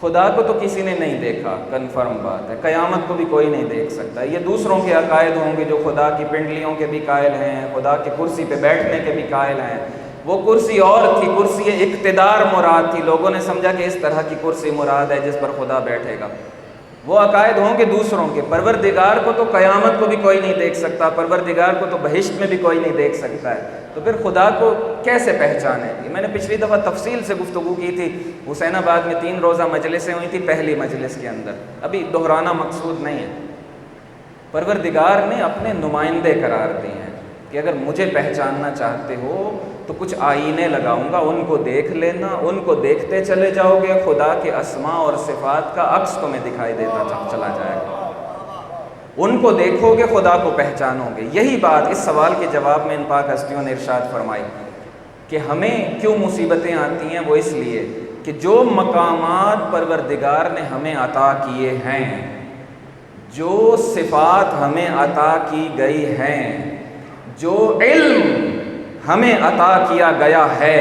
خدا کو تو کسی نے نہیں دیکھا، کنفرم بات ہے، قیامت کو بھی کوئی نہیں دیکھ سکتا، یہ دوسروں کے عقائد ہوں گے جو خدا کی پنڈلیوں کے بھی قائل ہیں، خدا کی کرسی پہ بیٹھنے کے بھی قائل ہیں۔ وہ کرسی اور تھی، کرسی اقتدار مراد تھی، لوگوں نے سمجھا کہ اس طرح کی کرسی مراد ہے جس پر خدا بیٹھے گا۔ وہ عقائد ہوں گے دوسروں کے، پروردگار کو تو قیامت کو بھی کوئی نہیں دیکھ سکتا، پروردگار کو تو بہشت میں بھی کوئی نہیں دیکھ سکتا ہے، تو پھر خدا کو کیسے پہچانے؟ میں نے پچھلی دفعہ تفصیل سے گفتگو کی تھی، حسین آباد میں 3 روزہ مجلسیں ہوئی تھی، پہلی مجلس کے اندر، ابھی دہرانا مقصود نہیں ہے۔ پروردگار نے اپنے نمائندے قرار دیے ہیں کہ اگر مجھے پہچاننا چاہتے ہو تو کچھ آئینے لگاؤں گا، ان کو دیکھ لینا، ان کو دیکھتے چلے جاؤ گے، خدا کے اسماء اور صفات کا عکس تمہیں دکھائی دیتا چلا جائے گا، ان کو دیکھو گے، خدا کو پہچانو گے۔ یہی بات اس سوال کے جواب میں ان پاک ہستیوں نے ارشاد فرمائی کہ ہمیں کیوں مصیبتیں آتی ہیں، وہ اس لیے کہ جو مقامات پروردگار نے ہمیں عطا کیے ہیں، جو صفات ہمیں عطا کی گئی ہیں، جو علم ہمیں عطا کیا گیا ہے،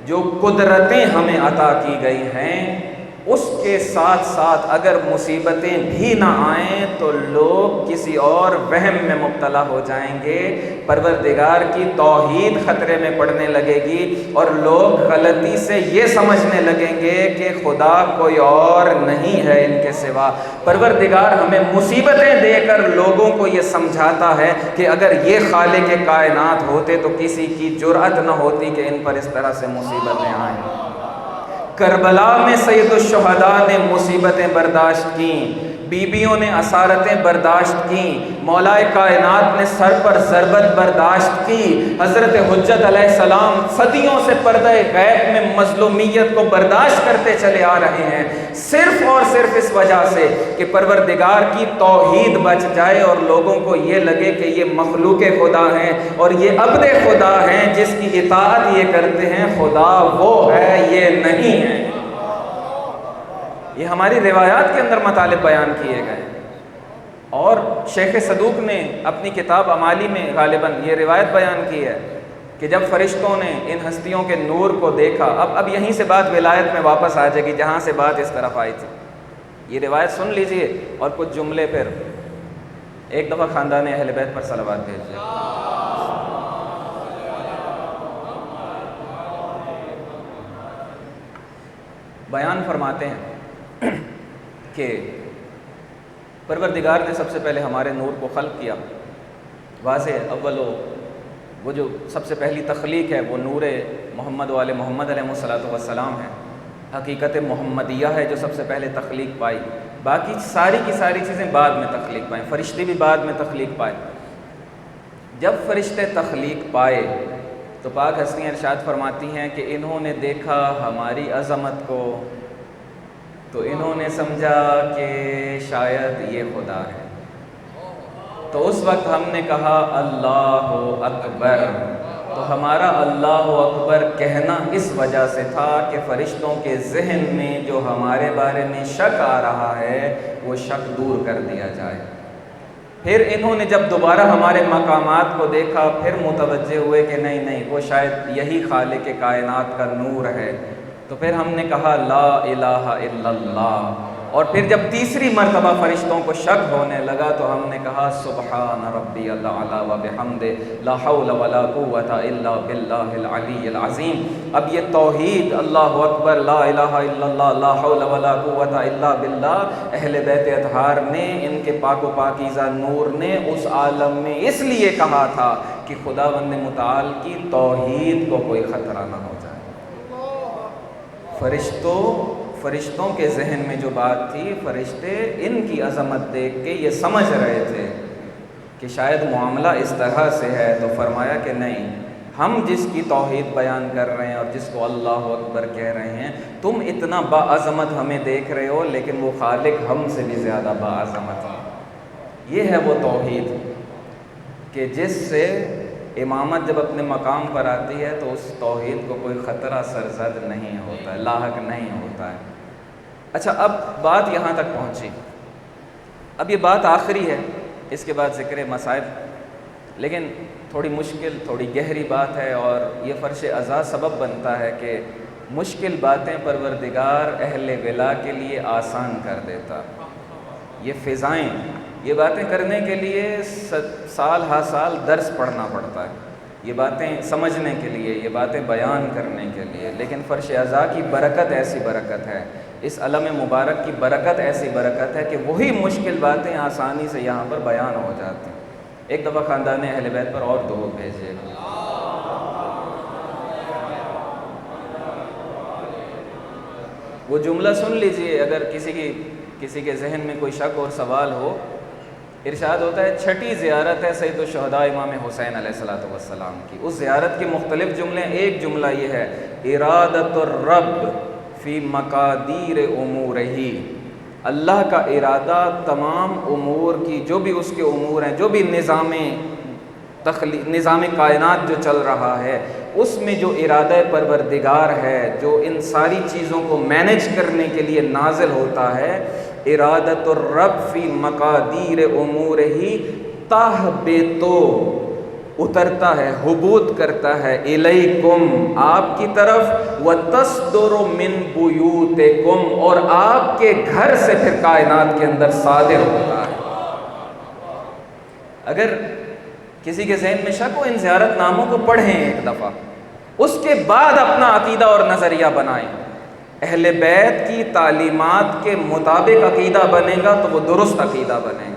جو قدرتیں ہمیں عطا کی گئی ہیں، اس کے ساتھ ساتھ اگر مصیبتیں بھی نہ آئیں تو لوگ کسی اور وہم میں مبتلا ہو جائیں گے، پروردگار کی توحید خطرے میں پڑنے لگے گی اور لوگ غلطی سے یہ سمجھنے لگیں گے کہ خدا کوئی اور نہیں ہے ان کے سوا۔ پروردگار ہمیں مصیبتیں دے کر لوگوں کو یہ سمجھاتا ہے کہ اگر یہ خالق کائنات ہوتے تو کسی کی جرأت نہ ہوتی کہ ان پر اس طرح سے مصیبتیں آئیں۔ کربلا میں سید الشہداء نے مصیبتیں برداشت کیں، بیویوں نے اسارتیں برداشت کیں، مولا کائنات نے سر پر ضربت برداشت کی، حضرت حجت علیہ السلام صدیوں سے پردہ غیب میں مظلومیت کو برداشت کرتے چلے آ رہے ہیں، صرف اور صرف اس وجہ سے کہ پروردگار کی توحید بچ جائے اور لوگوں کو یہ لگے کہ یہ مخلوق خدا ہیں اور یہ عبد خدا ہیں، جس کی اطاعت یہ کرتے ہیں، خدا وہ ہے، یہ نہیں ہے۔ یہ ہماری روایات کے اندر مطالب بیان کیے گئے، اور شیخ صدوق نے اپنی کتاب امالی میں غالباً یہ روایت بیان کی ہے کہ جب فرشتوں نے ان ہستیوں کے نور کو دیکھا، اب یہیں سے بات ولایت میں واپس آ جائے گی جہاں سے بات اس طرف آئی تھی، یہ روایت سن لیجئے اور کچھ جملے پھر ایک دفعہ خاندان اہل بیت پر صلوات بھیجیے۔ بیان فرماتے ہیں کہ پروردگار نے سب سے پہلے ہمارے نور کو خلق کیا، واضح وہ جو سب سے پہلی تخلیق ہے وہ نور محمد والے محمد علیہ السلام ہے، حقیقت محمدیہ ہے جو سب سے پہلے تخلیق پائی، باقی ساری کی ساری چیزیں بعد میں تخلیق پائیں، فرشتے بھی بعد میں تخلیق پائے۔ جب فرشتے تخلیق پائے تو پاک ہستیاں ارشاد فرماتی ہیں کہ انہوں نے دیکھا ہماری عظمت کو تو انہوں نے سمجھا کہ شاید یہ خدا ہے، تو اس وقت ہم نے کہا اللہ اکبر، تو ہمارا اللہ اکبر کہنا اس وجہ سے تھا کہ فرشتوں کے ذہن میں جو ہمارے بارے میں شک آ رہا ہے وہ شک دور کر دیا جائے۔ پھر انہوں نے جب دوبارہ ہمارے مقامات کو دیکھا پھر متوجہ ہوئے کہ نہیں وہ شاید یہی خالق کائنات کا نور ہے، تو پھر ہم نے کہا لا الہ الا اللہ، اور پھر جب تیسری مرتبہ فرشتوں کو شک ہونے لگا تو ہم نے کہا سبحان ربی الاعلی و بحمدہ لا حول ولا قوۃ الا باللہ العلی العظیم۔ اب یہ توحید اللہ اکبر لا الہ الا اللہ لا حول ولا قوۃ الا باللہ اہل بیت اطہار نے، ان کے پاک و پاکیزہ نور نے اس عالم میں اس لیے کہا تھا کہ خداوند متعال کی توحید کو کوئی خطرہ نہ ہو جائے۔ فرشتوں کے ذہن میں جو بات تھی، فرشتے ان کی عظمت دیکھ کے یہ سمجھ رہے تھے کہ شاید معاملہ اس طرح سے ہے، تو فرمایا کہ نہیں، ہم جس کی توحید بیان کر رہے ہیں اور جس کو اللہ اکبر کہہ رہے ہیں، تم اتنا باعظمت ہمیں دیکھ رہے ہو، لیکن وہ خالق ہم سے بھی زیادہ باعظمت ہے۔ یہ ہے وہ توحید کہ جس سے امامت جب اپنے مقام پر آتی ہے تو اس توحید کو کوئی خطرہ سرزد نہیں ہوتا ہے، لاحق نہیں ہوتا ہے۔ اچھا، اب بات یہاں تک پہنچی، اب یہ بات آخری ہے، اس کے بعد ذکر مصائب، لیکن تھوڑی مشکل، تھوڑی گہری بات ہے، اور یہ فرش عزا سبب بنتا ہے کہ مشکل باتیں پروردگار اہل ولا کے لیے آسان کر دیتا۔ یہ فضائیں، یہ باتیں کرنے کے لیے سال ہا سال درس پڑھنا پڑتا ہے، یہ باتیں سمجھنے کے لیے، یہ باتیں بیان کرنے کے لیے، لیکن فرش عزا کی برکت ایسی برکت ہے، اس علم مبارک کی برکت ایسی برکت ہے کہ وہی مشکل باتیں آسانی سے یہاں پر بیان ہو جاتی ہیں۔ ایک دفعہ خاندان اہل بیت پر اور درود بھیجیے گا۔ وہ جملہ سن لیجئے، اگر کسی کے ذہن میں کوئی شک اور سوال ہو۔ ارشاد ہوتا ہے چھٹی زیارت ہے سید الشہداء امام حسین علیہ السلام کی، اس زیارت کے مختلف جملے، ایک جملہ یہ ہے ارادۃ الرب فی مقادیر امورہ، اللہ کا ارادہ تمام امور کی، جو بھی اس کے امور ہیں، جو بھی نظام کائنات جو چل رہا ہے، اس میں جو ارادہ پروردگار ہے، جو ان ساری چیزوں کو مینیج کرنے کے لیے نازل ہوتا ہے، ارادۃ الرب فی مقادیر امورہ تہبطو، اترتا ہے، حبوط کرتا ہے، الیکم، آپ کی طرف، وتصدر من بیوتکم، اور آپ کے گھر سے پھر کائنات کے اندر صادر ہوتا ہے۔ اگر کسی کے ذہن میں شک ہو، ان زیارت ناموں کو پڑھیں ایک دفعہ، اس کے بعد اپنا عقیدہ اور نظریہ بنائیں۔ اہل بیت کی تعلیمات کے مطابق عقیدہ بنے گا تو وہ درست عقیدہ بنے گا۔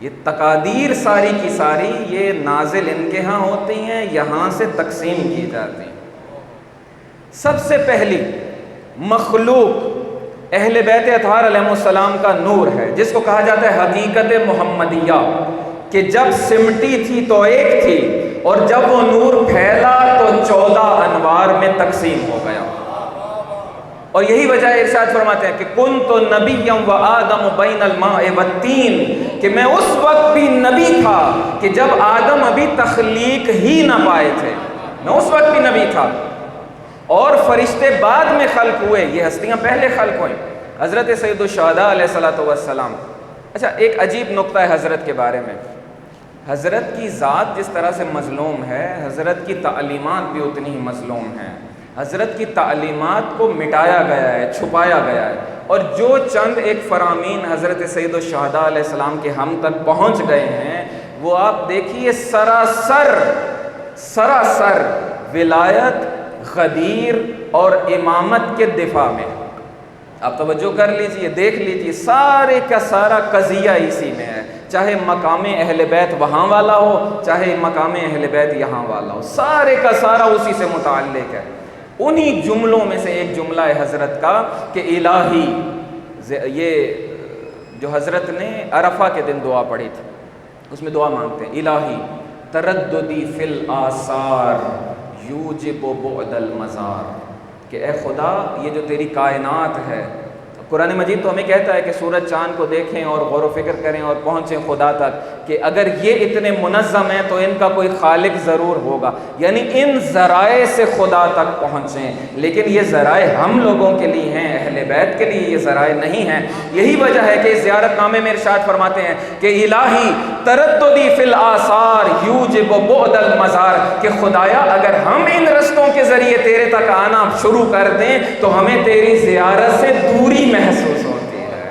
یہ تقادیر ساری کی ساری یہ نازل ان کے ہاں ہوتی ہیں، یہاں سے تقسیم کی جاتی ہیں۔ سب سے پہلی مخلوق اہل بیت اطہار علیہ السلام کا نور ہے، جس کو کہا جاتا ہے حقیقت محمدیہ، کہ جب سمٹی تھی تو ایک تھی، اور جب وہ نور پھیلا تو 14 انوار میں تقسیم ہو گیا۔ اور یہی وجہ ارشاد فرماتے ہیں کہ کنت نبیا و آدم بین الماء والتین، کہ میں اس وقت بھی نبی تھا کہ جب آدم ابھی تخلیق ہی نہ پائے تھے، میں اس وقت بھی نبی تھا، اور فرشتے بعد میں خلق ہوئے، یہ ہستیاں پہلے خلق ہوئیں، حضرت سید الشہداء علیہ السلام۔ اچھا، ایک عجیب نقطہ ہے حضرت کے بارے میں، حضرت کی ذات جس طرح سے مظلوم ہے، حضرت کی تعلیمات بھی اتنی ہی مظلوم ہیں۔ حضرت کی تعلیمات کو مٹایا گیا ہے، چھپایا گیا ہے، اور جو چند ایک فرامین حضرت سید الشہداء علیہ السلام کے ہم تک پہنچ گئے ہیں، وہ آپ دیکھیے سراسر ولایت، غدیر اور امامت کے دفاع میں۔ آپ توجہ کر لیجئے، دیکھ لیجئے، سارے کا سارا قضیہ اسی میں ہے، چاہے مقام اہل بیت وہاں والا ہو، چاہے مقام اہل بیت یہاں والا ہو، سارے کا سارا اسی سے متعلق ہے۔ انہی جملوں میں سے ایک جملہ ہے حضرت کا کہ الہی، یہ جو حضرت نے عرفہ کے دن دعا پڑھی تھی، اس میں دعا مانگتے ہیں الہی ترددی فی الآثار یوجب بعد المزار، کہ اے خدا یہ جو تیری کائنات ہے، قرآن مجید تو ہمیں کہتا ہے کہ سورج چاند کو دیکھیں اور غور و فکر کریں اور پہنچیں خدا تک، کہ اگر یہ اتنے منظم ہیں تو ان کا کوئی خالق ضرور ہوگا، یعنی ان ذرائع سے خدا تک پہنچیں، لیکن یہ ذرائع ہم لوگوں کے لیے ہیں، اہل بیت کے لیے یہ ذرائع نہیں ہیں۔ یہی وجہ ہے کہ اس زیارت نامے میں ارشاد فرماتے ہیں کہ الہی ترددی فی الآثار یوجب بعد المزار، کہ خدایا اگر ہم ان رستوں کے ذریعے تیرے تک آنا شروع کر دیں تو ہمیں تیری زیارت سے دوری محسوس ہوتی ہے۔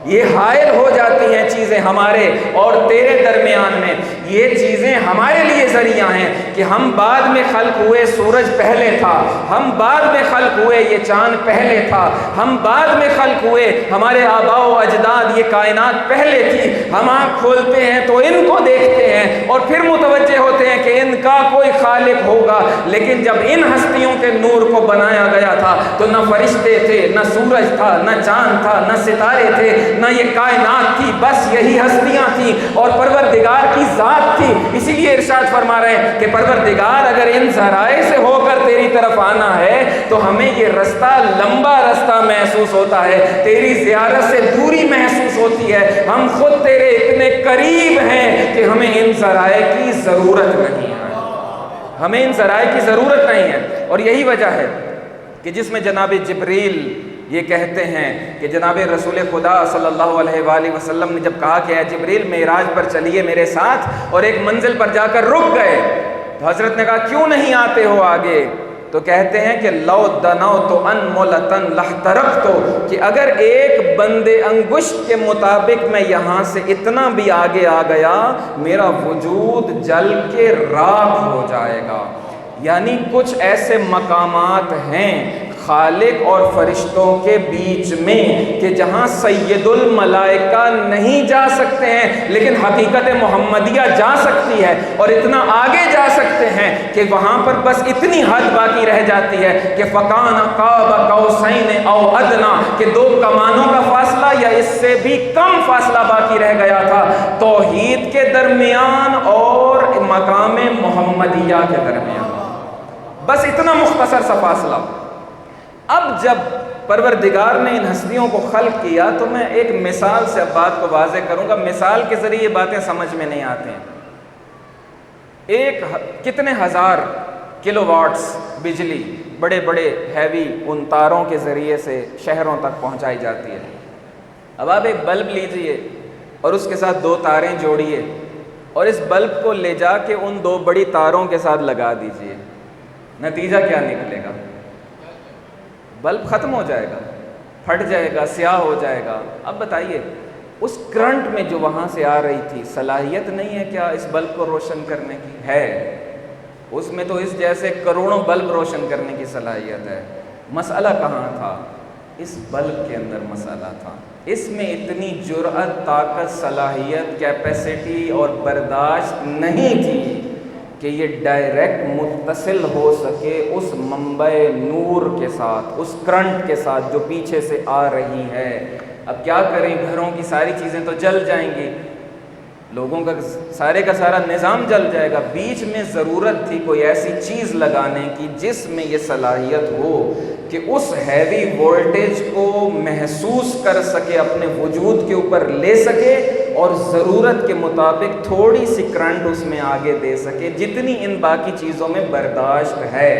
یہ حائل ہو جاتی ہیں چیزیں ہمارے اور تیرے درمیان میں. یہ چیزیں ہمارے لیے ذریعہ ہیں کہ ہم بعد میں خلق ہوئے، سورج پہلے تھا. ہم بعد میں خلق ہوئے، یہ چاند پہلے تھا. ہم بعد میں خلق ہوئے، ہمارے آباء و اجداد، یہ کائنات پہلے تھی. ہم آنکھ کھولتے ہیں تو ان کو دیکھتے ہیں اور پھر متوجہ ہوتے ہیں کہ ان کا کوئی خالق ہوگا. لیکن جب ان ہستیوں کے نور کو بنایا گیا تھا تو نہ فرشتے تھے، نہ سورج تھا، نہ چاند تھا، نہ ستارے تھے، نہ یہ کائنات تھی. بس یہی ہستیاں تھیں اور پروردگار کی ذات تھی. اسی لیے ارشاد فرما رہے ہیں کہ پروردگار اگر ان ذرائع سے ہو کر تیری طرف آنا ہے تو ہمیں یہ رستہ لمبا رستہ محسوس ہوتا ہے، تیری زیارت سے دوری محسوس ہوتی ہے. ہم خود تیرے اتنے قریب ہیں کہ ہمیں ان ذرائع کی ضرورت نہیں ہے. ہمیں ان ذرائع کی ضرورت نہیں ہے. اور یہی وجہ ہے کہ جس میں جناب جبریل یہ کہتے ہیں کہ جناب رسول خدا صلی اللہ علیہ وآلہ وسلم نے جب کہا کہ اے جبریل معراج پر چلیے میرے ساتھ، اور ایک منزل پر جا کر رک گئے تو حضرت نے کہا کیوں نہیں آتے ہو آگے؟ تو کہتے ہیں کہ لو دنوت انملتن لاحترقت، کہ اگر ایک بندے انگشت کے مطابق میں یہاں سے اتنا بھی آگے آ گیا میرا وجود جل کے راکھ ہو جائے گا. یعنی کچھ ایسے مقامات ہیں خالق اور فرشتوں کے بیچ میں کہ جہاں سید الملائکہ نہیں جا سکتے ہیں لیکن حقیقت محمدیہ جا سکتی ہے، اور اتنا آگے جا سکتے ہیں کہ وہاں پر بس اتنی حد باقی رہ جاتی ہے کہ فَكَانَ قَابَ قَوْسَيْنِ أَوْ أَدْنَىٰ، کہ دو کمانوں کا فاصلہ یا اس سے بھی کم فاصلہ باقی رہ گیا تھا توحید کے درمیان اور مقام محمدیہ کے درمیان. بس اتنا مختصر سا فاصلہ. اب جب پروردگار نے ان ہستیوں کو خلق کیا تو میں ایک مثال سے اب بات کو واضح کروں گا. مثال کے ذریعے باتیں سمجھ میں نہیں آتے ہیں. کتنے ہزار کلو واٹس بجلی بڑے بڑے ہیوی ان تاروں کے ذریعے سے شہروں تک پہنچائی جاتی ہے. اب آپ ایک بلب لیجئے اور اس کے ساتھ دو تاریں جوڑیے اور اس بلب کو لے جا کے ان دو بڑی تاروں کے ساتھ لگا دیجئے، نتیجہ کیا نکلے گا؟ بلب ختم ہو جائے گا، پھٹ جائے گا، سیاہ ہو جائے گا. اب بتائیے اس کرنٹ میں جو وہاں سے آ رہی تھی صلاحیت نہیں ہے کیا اس بلب کو روشن کرنے کی؟ ہے. اس میں تو اس جیسے کروڑوں بلب روشن کرنے کی صلاحیت ہے. مسئلہ کہاں تھا؟ اس بلب کے اندر مسئلہ تھا. اس میں اتنی جرأت، طاقت، صلاحیت، کیپیسٹی اور برداشت نہیں تھی کہ یہ ڈائریکٹ متصل ہو سکے اس منبع نور کے ساتھ، اس کرنٹ کے ساتھ جو پیچھے سے آ رہی ہے. اب کیا کریں، گھروں کی ساری چیزیں تو جل جائیں گی، لوگوں کا سارے کا سارا نظام جل جائے گا. بیچ میں ضرورت تھی کوئی ایسی چیز لگانے کی جس میں یہ صلاحیت ہو کہ اس ہیوی وولٹیج کو محسوس کر سکے، اپنے وجود کے اوپر لے سکے اور ضرورت کے مطابق تھوڑی سی کرنٹ اس میں آگے دے سکے جتنی ان باقی چیزوں میں برداشت ہے.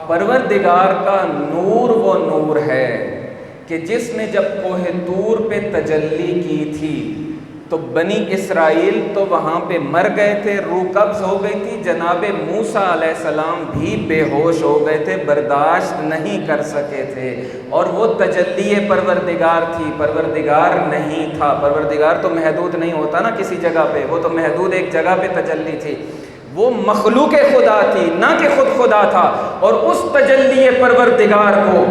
پروردگار کا نور وہ نور ہے کہ جس نے جب کوہ طور پہ تجلی کی تھی تو بنی اسرائیل تو وہاں پہ مر گئے تھے، روح قبض ہو گئی تھی. جناب موسیٰ علیہ السلام بھی بے ہوش ہو گئے تھے، برداشت نہیں کر سکے تھے. اور وہ تجلی پروردگار تھی، پروردگار نہیں تھا. پروردگار تو محدود نہیں ہوتا نا کسی جگہ پہ، وہ تو محدود ایک جگہ پہ تجلی تھی. وہ مخلوق خدا تھی نہ کہ خود خدا تھا. اور اس تجلی پروردگار کو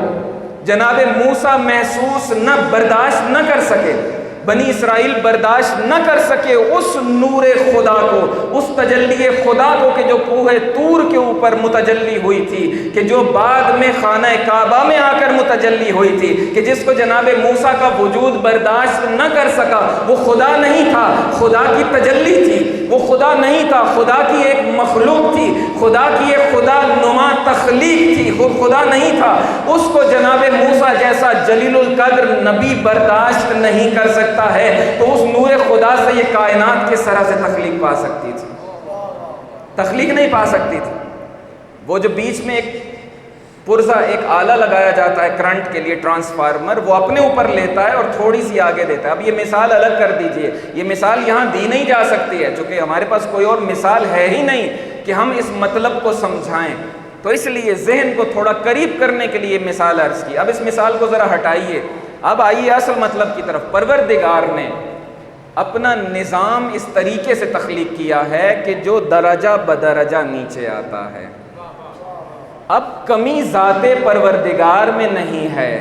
جناب موسیٰ محسوس نہ برداشت نہ کر سکے، بنی اسرائیل برداشت نہ کر سکے اس نور خدا کو، اس تجلی خدا کو کہ جو کوہ طور کے اوپر متجلی ہوئی تھی، کہ جو بعد میں خانہ کعبہ میں آ کر متجلی ہوئی تھی، کہ جس کو جناب موسیٰ کا وجود برداشت نہ کر سکا. وہ خدا نہیں تھا، خدا کی تجلی تھی. وہ خدا نہیں تھا، خدا کی ایک مخلوق تھی، خدا کی ایک خدا نما تخلیق تھی، وہ خدا نہیں تھا. اس کو جناب موسیٰ جیسا جلیل القدر نبی برداشت نہیں کر سکتا ہے تو اس نور خدا سے یہ کائنات کس طرح سے تخلیق پا سکتی تھی؟ تخلیق نہیں پا سکتی تھی. وہ جو بیچ میں ایک پرزہ، ایک آلہ لگایا جاتا ہے کرنٹ کے لیے، ٹرانسفارمر، وہ اپنے اوپر لیتا ہے اور تھوڑی سی آگے دیتا ہے. اب یہ مثال الگ کر دیجئے، یہ مثال یہاں دی نہیں جا سکتی ہے چونکہ ہمارے پاس کوئی اور مثال ہے ہی نہیں کہ ہم اس مطلب کو سمجھائیں. تو اس لیے ذہن کو تھوڑا قریب کرنے کے لیے مثال عرض کی. اب اس مثال کو ذرا ہٹائیے اب آئیے اصل مطلب کی طرف. پروردگار نے اپنا نظام اس طریقے سے تخلیق کیا ہے کہ جو درجہ بدرجہ نیچے آتا ہے. اب کمی ذات پروردگار میں نہیں ہے،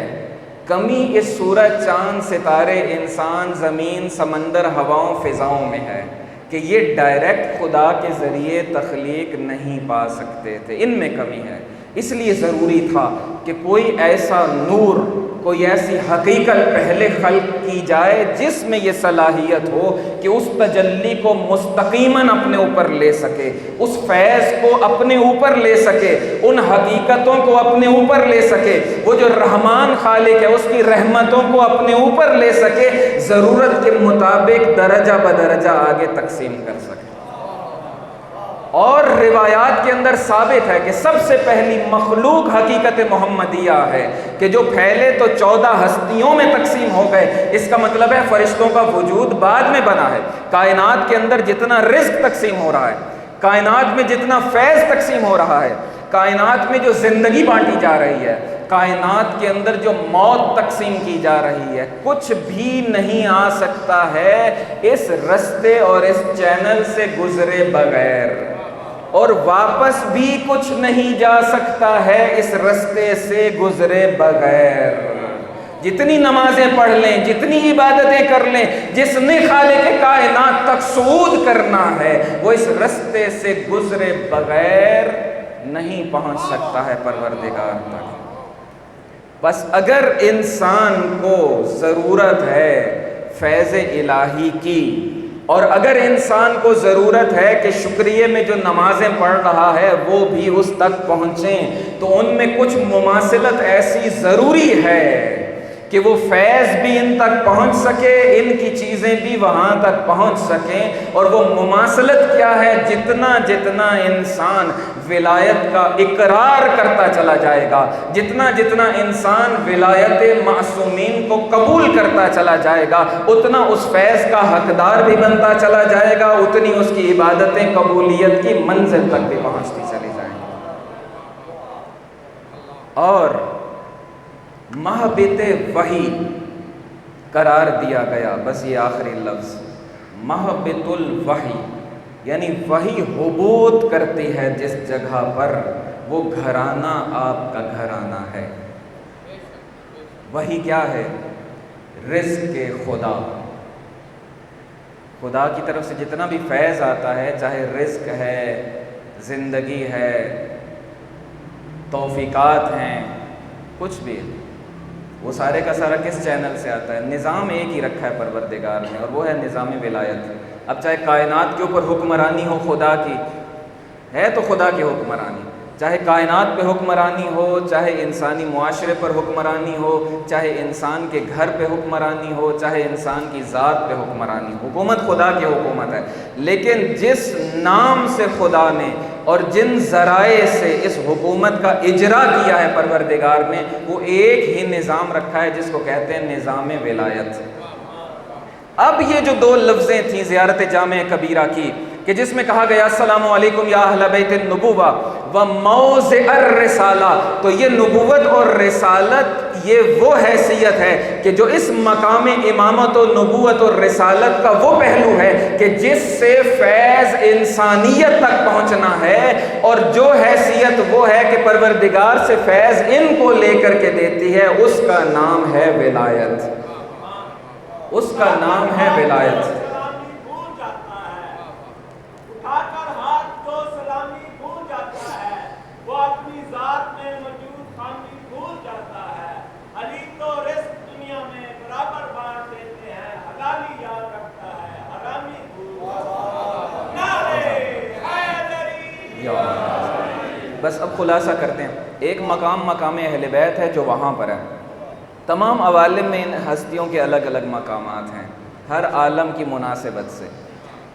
کمی اس سورج چاند ستارے انسان زمین سمندر ہواؤں فضاؤں میں ہے کہ یہ ڈائریکٹ خدا کے ذریعے تخلیق نہیں پا سکتے تھے، ان میں کمی ہے. اس لیے ضروری تھا کہ کوئی ایسا نور، کوئی ایسی حقیقت پہلے خلق کی جائے جس میں یہ صلاحیت ہو کہ اس تجلی کو مستقیماً اپنے اوپر لے سکے، اس فیض کو اپنے اوپر لے سکے، ان حقیقتوں کو اپنے اوپر لے سکے، وہ جو رحمان خالق ہے اس کی رحمتوں کو اپنے اوپر لے سکے، ضرورت کے مطابق درجہ بدرجہ آگے تقسیم کر سکے. اور روایات کے اندر ثابت ہے کہ سب سے پہلی مخلوق حقیقت محمدیہ ہے کہ جو پھیلے تو 14 ہستیوں میں تقسیم ہو گئے. اس کا مطلب ہے فرشتوں کا وجود بعد میں بنا ہے. کائنات کے اندر جتنا رزق تقسیم ہو رہا ہے، کائنات میں جتنا فیض تقسیم ہو رہا ہے، کائنات میں جو زندگی بانٹی جا رہی ہے، کائنات کے اندر جو موت تقسیم کی جا رہی ہے، کچھ بھی نہیں آ سکتا ہے اس رستے اور اس چینل سے گزرے بغیر، اور واپس بھی کچھ نہیں جا سکتا ہے اس رستے سے گزرے بغیر. جتنی نمازیں پڑھ لیں، جتنی عبادتیں کر لیں، جس نے خالق کائنات تک صعود کرنا ہے وہ اس رستے سے گزرے بغیر نہیں پہنچ سکتا ہے پروردگار تک. بس اگر انسان کو ضرورت ہے فیض الہی کی، اور اگر انسان کو ضرورت ہے کہ شکریہ میں جو نمازیں پڑھ رہا ہے وہ بھی اس تک پہنچیں، تو ان میں کچھ مماثلت ایسی ضروری ہے کہ وہ فیض بھی ان تک پہنچ سکے، ان کی چیزیں بھی وہاں تک پہنچ سکیں. اور وہ مماثلت کیا ہے؟ جتنا جتنا انسان ولایت کا اقرار کرتا چلا جائے گا، جتنا جتنا انسان ولایت معصومین کو قبول کرتا چلا جائے گا، اتنا اس فیض کا حقدار بھی بنتا چلا جائے گا، اتنی اس کی عبادتیں قبولیت کی منزل تک بھی پہنچتی چلی جائیں گی. اور مہبط وحی قرار دیا گیا، بس یہ آخری لفظ، مہبط الوحی، یعنی وحی حبوط کرتی ہے جس جگہ پر، وہ گھرانہ آپ کا گھرانہ ہے. وحی کیا ہے؟ رزق خدا. خدا کی طرف سے جتنا بھی فیض آتا ہے، چاہے رزق ہے، زندگی ہے، توفیقات ہیں، کچھ بھی، وہ سارے کا سارا کس چینل سے آتا ہے؟ نظام ایک ہی رکھا ہے پروردگار نے، اور وہ ہے نظام ولایت. اب چاہے کائنات کے اوپر حکمرانی ہو خدا کی، ہے تو خدا کی حکمرانی، چاہے کائنات پہ حکمرانی ہو، چاہے انسانی معاشرے پر حکمرانی ہو، چاہے انسان کے گھر پہ حکمرانی ہو، چاہے انسان کی ذات پہ حکمرانی ہو، حکومت خدا کی حکومت ہے. لیکن جس نام سے خدا نے اور جن ذرائع سے اس حکومت کا اجرا کیا ہے پروردگار نے، وہ ایک ہی نظام رکھا ہے جس کو کہتے ہیں نظام ولایت. اب یہ جو دو لفظیں تھیں زیارت جامع کبیرہ کی، کہ جس میں کہا گیا السلام علیکم یا اہل بیت النبوہ و موضع الرسالہ، تو یہ نبوت اور رسالت یہ وہ حیثیت ہے کہ جو اس مقام امامت و نبوت اور رسالت کا وہ پہلو ہے کہ جس سے فیض انسانیت تک پہنچنا ہے، اور جو حیثیت وہ ہے کہ پروردگار سے فیض ان کو لے کر کے دیتی ہے، اس کا نام ہے ولایت. اس کا نام ہے ولایت. بس اب خلاصہ کرتے ہیں. ایک مقام اہل بیت ہے جو وہاں پر ہے. تمام عوالم میں ان ہستیوں کے الگ الگ مقامات ہیں، ہر عالم کی مناسبت سے،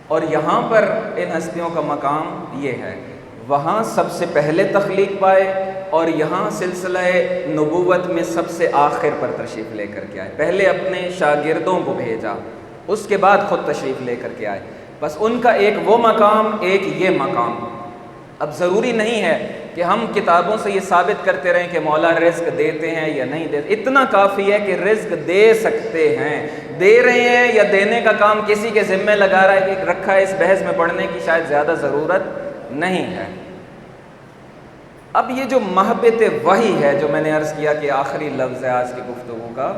اور یہاں پر ان ہستیوں کا مقام یہ ہے. وہاں سب سے پہلے تخلیق پائے، اور یہاں سلسلہ نبوت میں سب سے آخر پر تشریف لے کر کے آئے. پہلے اپنے شاگردوں کو بھیجا، اس کے بعد خود تشریف لے کر کے آئے. بس ان کا ایک وہ مقام، ایک یہ مقام. اب ضروری نہیں ہے کہ ہم کتابوں سے یہ ثابت کرتے رہیں کہ مولا رزق دیتے ہیں یا نہیں دیتے. اتنا کافی ہے کہ رزق دے سکتے ہیں. دے رہے ہیں یا دینے کا کام کسی کے ذمہ رکھا ہے، اس بحث میں پڑھنے کی شاید زیادہ ضرورت نہیں ہے. اب یہ جو محبت وحی ہے، جو میں نے عرض کیا کہ آخری لفظ ہے آج کی گفتگو کا،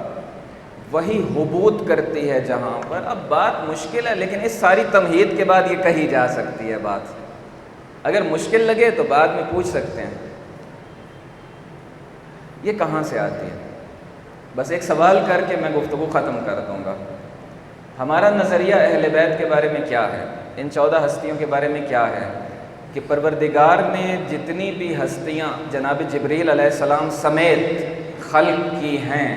وہی حبوط کرتی ہے جہاں پر. اب بات مشکل ہے، لیکن اس ساری تمہید کے بعد یہ کہی جا سکتی ہے بات. اگر مشکل لگے تو بعد میں پوچھ سکتے ہیں. یہ کہاں سے آتی ہے؟ بس ایک سوال کر کے میں گفتگو ختم کر دوں گا. ہمارا نظریہ اہل بیت کے بارے میں کیا ہے، ان 14 ہستیوں کے بارے میں کیا ہے کہ پروردگار نے جتنی بھی ہستیاں جناب جبریل علیہ السلام سمیت خلق کی ہیں،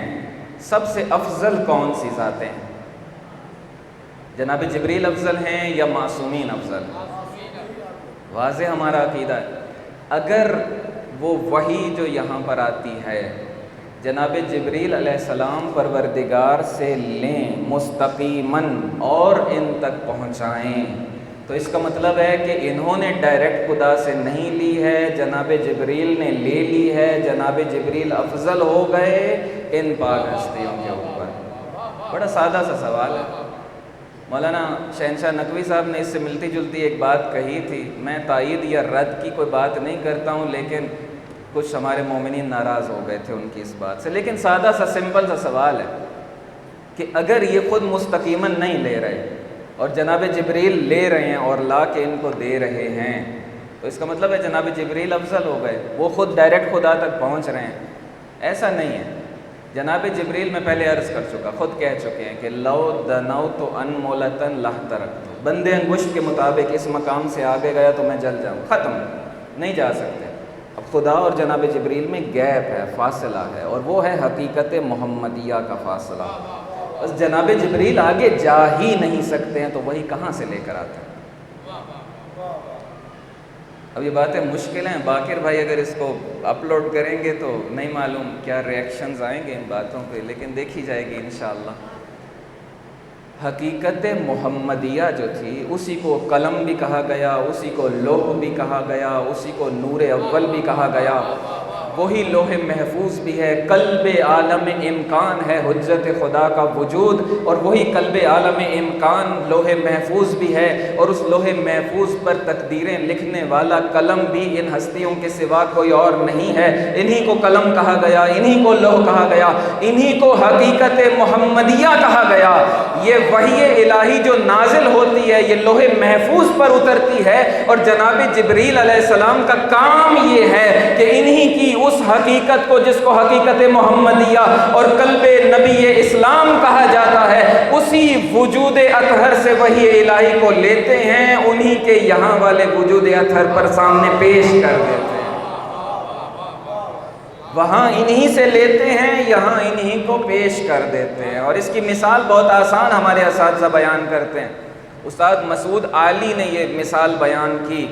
سب سے افضل کون سی ذاتیں ہیں؟ جناب جبریل افضل ہیں یا معصومین افضل؟ واضح ہمارا عقیدہ ہے. اگر وہ وحی جو یہاں پر آتی ہے جناب جبریل علیہ السلام پروردگار سے لیں مستقیماً اور ان تک پہنچائیں، تو اس کا مطلب ہے کہ انہوں نے ڈائریکٹ خدا سے نہیں لی ہے، جناب جبریل نے لے لی ہے. جناب جبریل افضل ہو گئے ان پاک ہستیوں کے اوپر. بڑا سادہ سا سوال ہے. مولانا شہنشاہ نقوی صاحب نے اس سے ملتی جلتی ایک بات کہی تھی. میں تائید یا رد کی کوئی بات نہیں کرتا ہوں، لیکن کچھ ہمارے مومنین ناراض ہو گئے تھے ان کی اس بات سے. لیکن سادہ سا سمپل سا سوال ہے کہ اگر یہ خود مستقیماً نہیں لے رہے اور جناب جبریل لے رہے ہیں اور لا کے ان کو دے رہے ہیں، تو اس کا مطلب ہے جناب جبریل افضل ہو گئے، وہ خود ڈائریکٹ خدا تک پہنچ رہے ہیں. ایسا نہیں ہے. جناب جبریل میں پہلے عرض کر چکا، خود کہہ چکے ہیں کہ لو دنوت انمولۃ لاحترقت، بندے انگشت کے مطابق اس مقام سے آگے گیا تو میں جل جاؤں. ختم، نہیں جا سکتے. اب خدا اور جناب جبریل میں گیپ ہے، فاصلہ ہے، اور وہ ہے حقیقت محمدیہ کا فاصلہ. بس جناب جبریل آگے جا ہی نہیں سکتے ہیں، تو وہی کہاں سے لے کر آتے ہیں؟ اب یہ باتیں مشکل ہیں. باقر بھائی اگر اس کو اپلوڈ کریں گے تو نہیں معلوم کیا ریئیکشنز آئیں گے ان باتوں پہ، لیکن دیکھی جائے گی انشاءاللہ. حقیقت محمدیہ جو تھی، اسی کو قلم بھی کہا گیا، اسی کو لوح بھی کہا گیا، اسی کو نور اول بھی کہا گیا. وہی لوح محفوظ بھی ہے. قلب عالم امکان ہے حجت خدا کا وجود، اور وہی قلب عالم امکان لوح محفوظ بھی ہے. اور اس لوح محفوظ پر تقدیریں لکھنے والا قلم بھی ان ہستیوں کے سوا کوئی اور نہیں ہے. انہی کو قلم کہا گیا، انہی کو لوح کہا گیا، انہی کو حقیقت محمدیہ کہا گیا. یہ وحی الہی جو نازل ہوتی ہے، یہ لوح محفوظ پر اترتی ہے، اور جناب جبریل علیہ السلام کا کام یہ ہے کہ انہی کی اس حقیقت کو، جس کو حقیقت محمدیہ اور قلب نبی اسلام کہا جاتا ہے، اسی وجود اطہر سے وحی الہی کو لیتے ہیں، انہی کے یہاں والے وجود اطہر پر سامنے پیش کر دیتے ہیں. وہاں انہی سے لیتے ہیں، یہاں انہی کو پیش کر دیتے ہیں. اور اس کی مثال بہت آسان ہمارے اساتذہ بیان کرتے ہیں. استاد مسعود عالی نے یہ مثال بیان کی.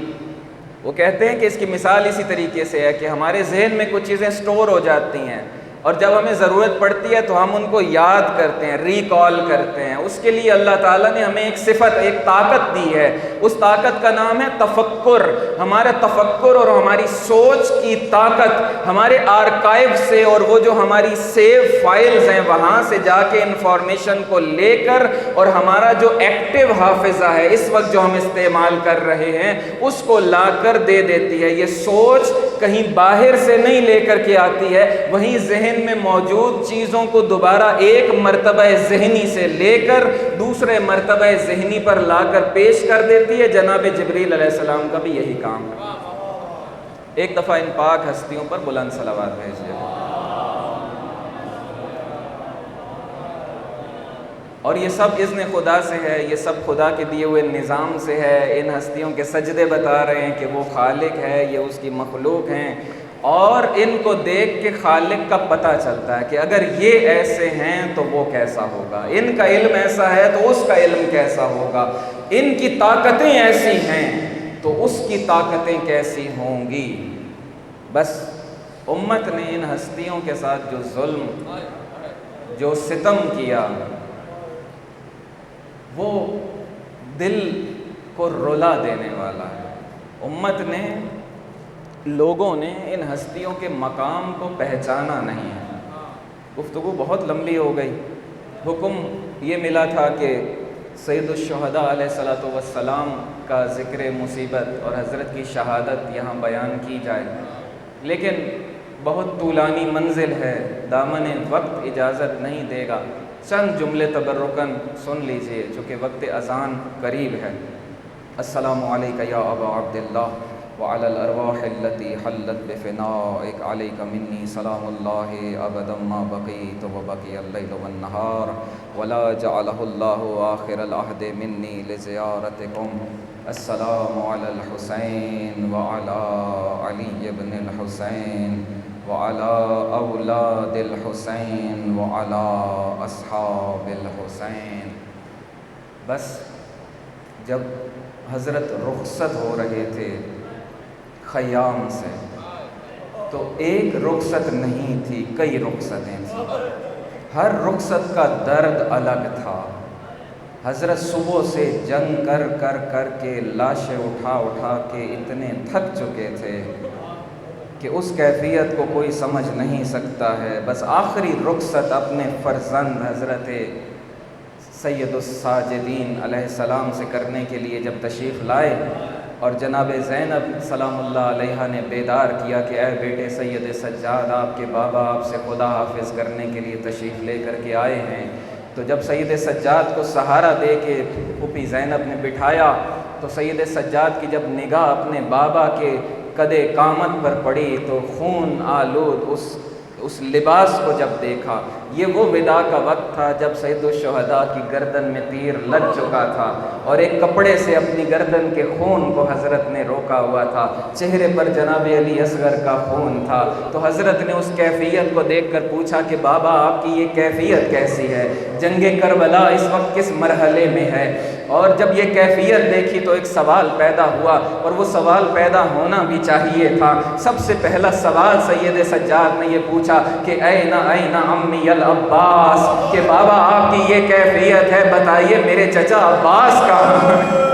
وہ کہتے ہیں کہ اس کی مثال اسی طریقے سے ہے کہ ہمارے ذہن میں کچھ چیزیں سٹور ہو جاتی ہیں، اور جب ہمیں ضرورت پڑتی ہے تو ہم ان کو یاد کرتے ہیں، ریکال کرتے ہیں. اس کے لیے اللہ تعالیٰ نے ہمیں ایک صفت، ایک طاقت دی ہے. اس طاقت کا نام ہے تفکر. ہمارا تفکر اور ہماری سوچ کی طاقت ہمارے آرکائیو سے، اور وہ جو ہماری سیو فائلز ہیں وہاں سے جا کے انفارمیشن کو لے کر، اور ہمارا جو ایکٹیو حافظہ ہے اس وقت جو ہم استعمال کر رہے ہیں اس کو لا کر دے دیتی ہے. یہ سوچ کہیں باہر سے نہیں لے کر کے آتی ہے، وہیں ذہن میں موجود چیزوں کو دوبارہ ایک مرتبہ ذہنی سے لے کر دوسرے مرتبہ ذہنی پر لا کر پیش کر دیتی ہے. جناب جبریل علیہ السلام کا بھی یہی کام ہے. ایک دفعہ ان پاک ہستیوں پر بلند صلوات بھیجیے. اور یہ سب اذن خدا سے ہے، یہ سب خدا کے دیے ہوئے نظام سے ہے. ان ہستیوں کے سجدے بتا رہے ہیں کہ وہ خالق ہے، یہ اس کی مخلوق ہیں. اور ان کو دیکھ کے خالق کا پتہ چلتا ہے کہ اگر یہ ایسے ہیں تو وہ کیسا ہوگا، ان کا علم ایسا ہے تو اس کا علم کیسا ہوگا، ان کی طاقتیں ایسی ہیں تو اس کی طاقتیں کیسی ہوں گی. بس امت نے ان ہستیوں کے ساتھ جو ظلم، جو ستم کیا، وہ دل کو رلا دینے والا ہے. امت نے لوگوں نے ان ہستیوں کے مقام کو پہچانا نہیں ہے۔ گفتگو بہت لمبی ہو گئی۔ حکم یہ ملا تھا کہ سید الشہداء علیہ الصلاۃ والسلام کا ذکر مصیبت اور حضرت کی شہادت یہاں بیان کی جائے، لیکن بہت طولانی منزل ہے، دامن وقت اجازت نہیں دے گا۔ چند جملے تبرکاً سن لیجئے چونکہ وقت اذان قریب ہے۔ السلام علیک یا ابا عبداللہ وعلی الارواح التي حلت بفنائک، علیک منی سلام اللہ ابدا ما بقیت وبقی اللیل والنہار ولا جعلہ اللہ آخر العہد منی لزیارتکم۔ السلام علی الحسین وعلی علی بن الحسین وعلی اولاد الحسین وعلی اصحاب الحسین۔ بس جب حضرت رخصت ہو رہے تھے خیام سے تو ایک رخصت نہیں تھی، کئی رخصتیں تھیں، ہر رخصت کا درد الگ تھا۔ حضرت صبح سے جنگ کر کے لاشیں اٹھا کے اتنے تھک چکے تھے کہ اس کیفیت کو کوئی سمجھ نہیں سکتا ہے۔ بس آخری رخصت اپنے فرزند حضرت سید الساجدین علیہ السلام سے کرنے کے لیے جب تشریف لائے اور جناب زینب سلام اللہ علیہا نے بیدار کیا کہ اے بیٹے سید سجاد، آپ کے بابا آپ سے خدا حافظ کرنے کے لیے تشریف لے کر کے آئے ہیں، تو جب سید سجاد کو سہارا دے کے پھوپھی زینب نے بٹھایا تو سید سجاد کی جب نگاہ اپنے بابا کے قدِ قامت پر پڑی تو خون آلود اس لباس کو جب دیکھا، یہ وہ وداع کا وقت تھا جب سید الشہداء کی گردن میں تیر لگ چکا تھا اور ایک کپڑے سے اپنی گردن کے خون کو حضرت نے روکا ہوا تھا، چہرے پر جناب علی اصغر کا خون تھا۔ تو حضرت نے اس کیفیت کو دیکھ کر پوچھا کہ بابا آپ کی یہ کیفیت کیسی ہے، جنگ کربلا اس وقت کس مرحلے میں ہے؟ اور جب یہ کیفیت دیکھی تو ایک سوال پیدا ہوا، اور وہ سوال پیدا ہونا بھی چاہیے تھا۔ سب سے پہلا سوال سید سجاد نے یہ پوچھا کہ این عمی العباس، کہ بابا آپ کی یہ کیفیت ہے، بتائیے میرے چچا عباس کہاں ہیں؟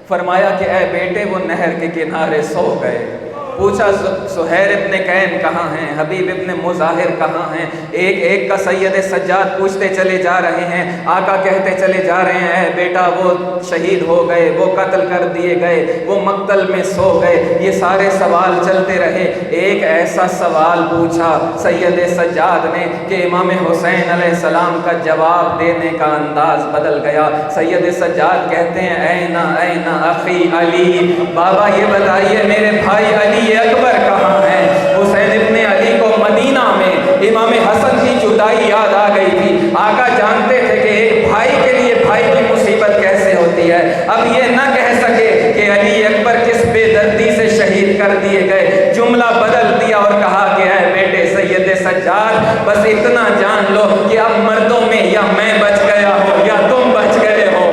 فرمایا کہ اے بیٹے وہ نہر کے کنارے سو گئے۔ پوچھا سہیر ابن کین کہاں ہیں، حبیب ابن مظاہر کہاں ہیں؟ ایک ایک کا سید سجاد پوچھتے چلے جا رہے ہیں۔ آقا کہتے چلے جا رہے ہیں اے بیٹا وہ شہید ہو گئے، وہ قتل کر دیے گئے، وہ مقتل میں سو گئے۔ یہ سارے سوال چلتے رہے۔ ایک ایسا سوال پوچھا سید سجاد نے کہ امام حسین علیہ السلام کا جواب دینے کا انداز بدل گیا۔ سید سجاد کہتے ہیں این اخی علی، بابا یہ بتائیے میرے بھائی علی اکبر کہاں ہیں؟ حسین ابن علی کو مدینہ میں امام حسن کی جدائی یاد آ گئی تھی۔ آقا جانتے تھے کہ ایک بھائی کے لیے بھائی کی مصیبت کیسے ہوتی ہے۔ اب یہ نہ کہہ سکے کہ علی اکبر کس بے دردی سے شہید کر دیے گئے، جملہ بدل دیا اور کہا کہ اے بیٹے سید سجاد بس اتنا جان لو کہ اب مردوں میں یا میں بچ گیا ہوں یا تم بچ گئے ہو۔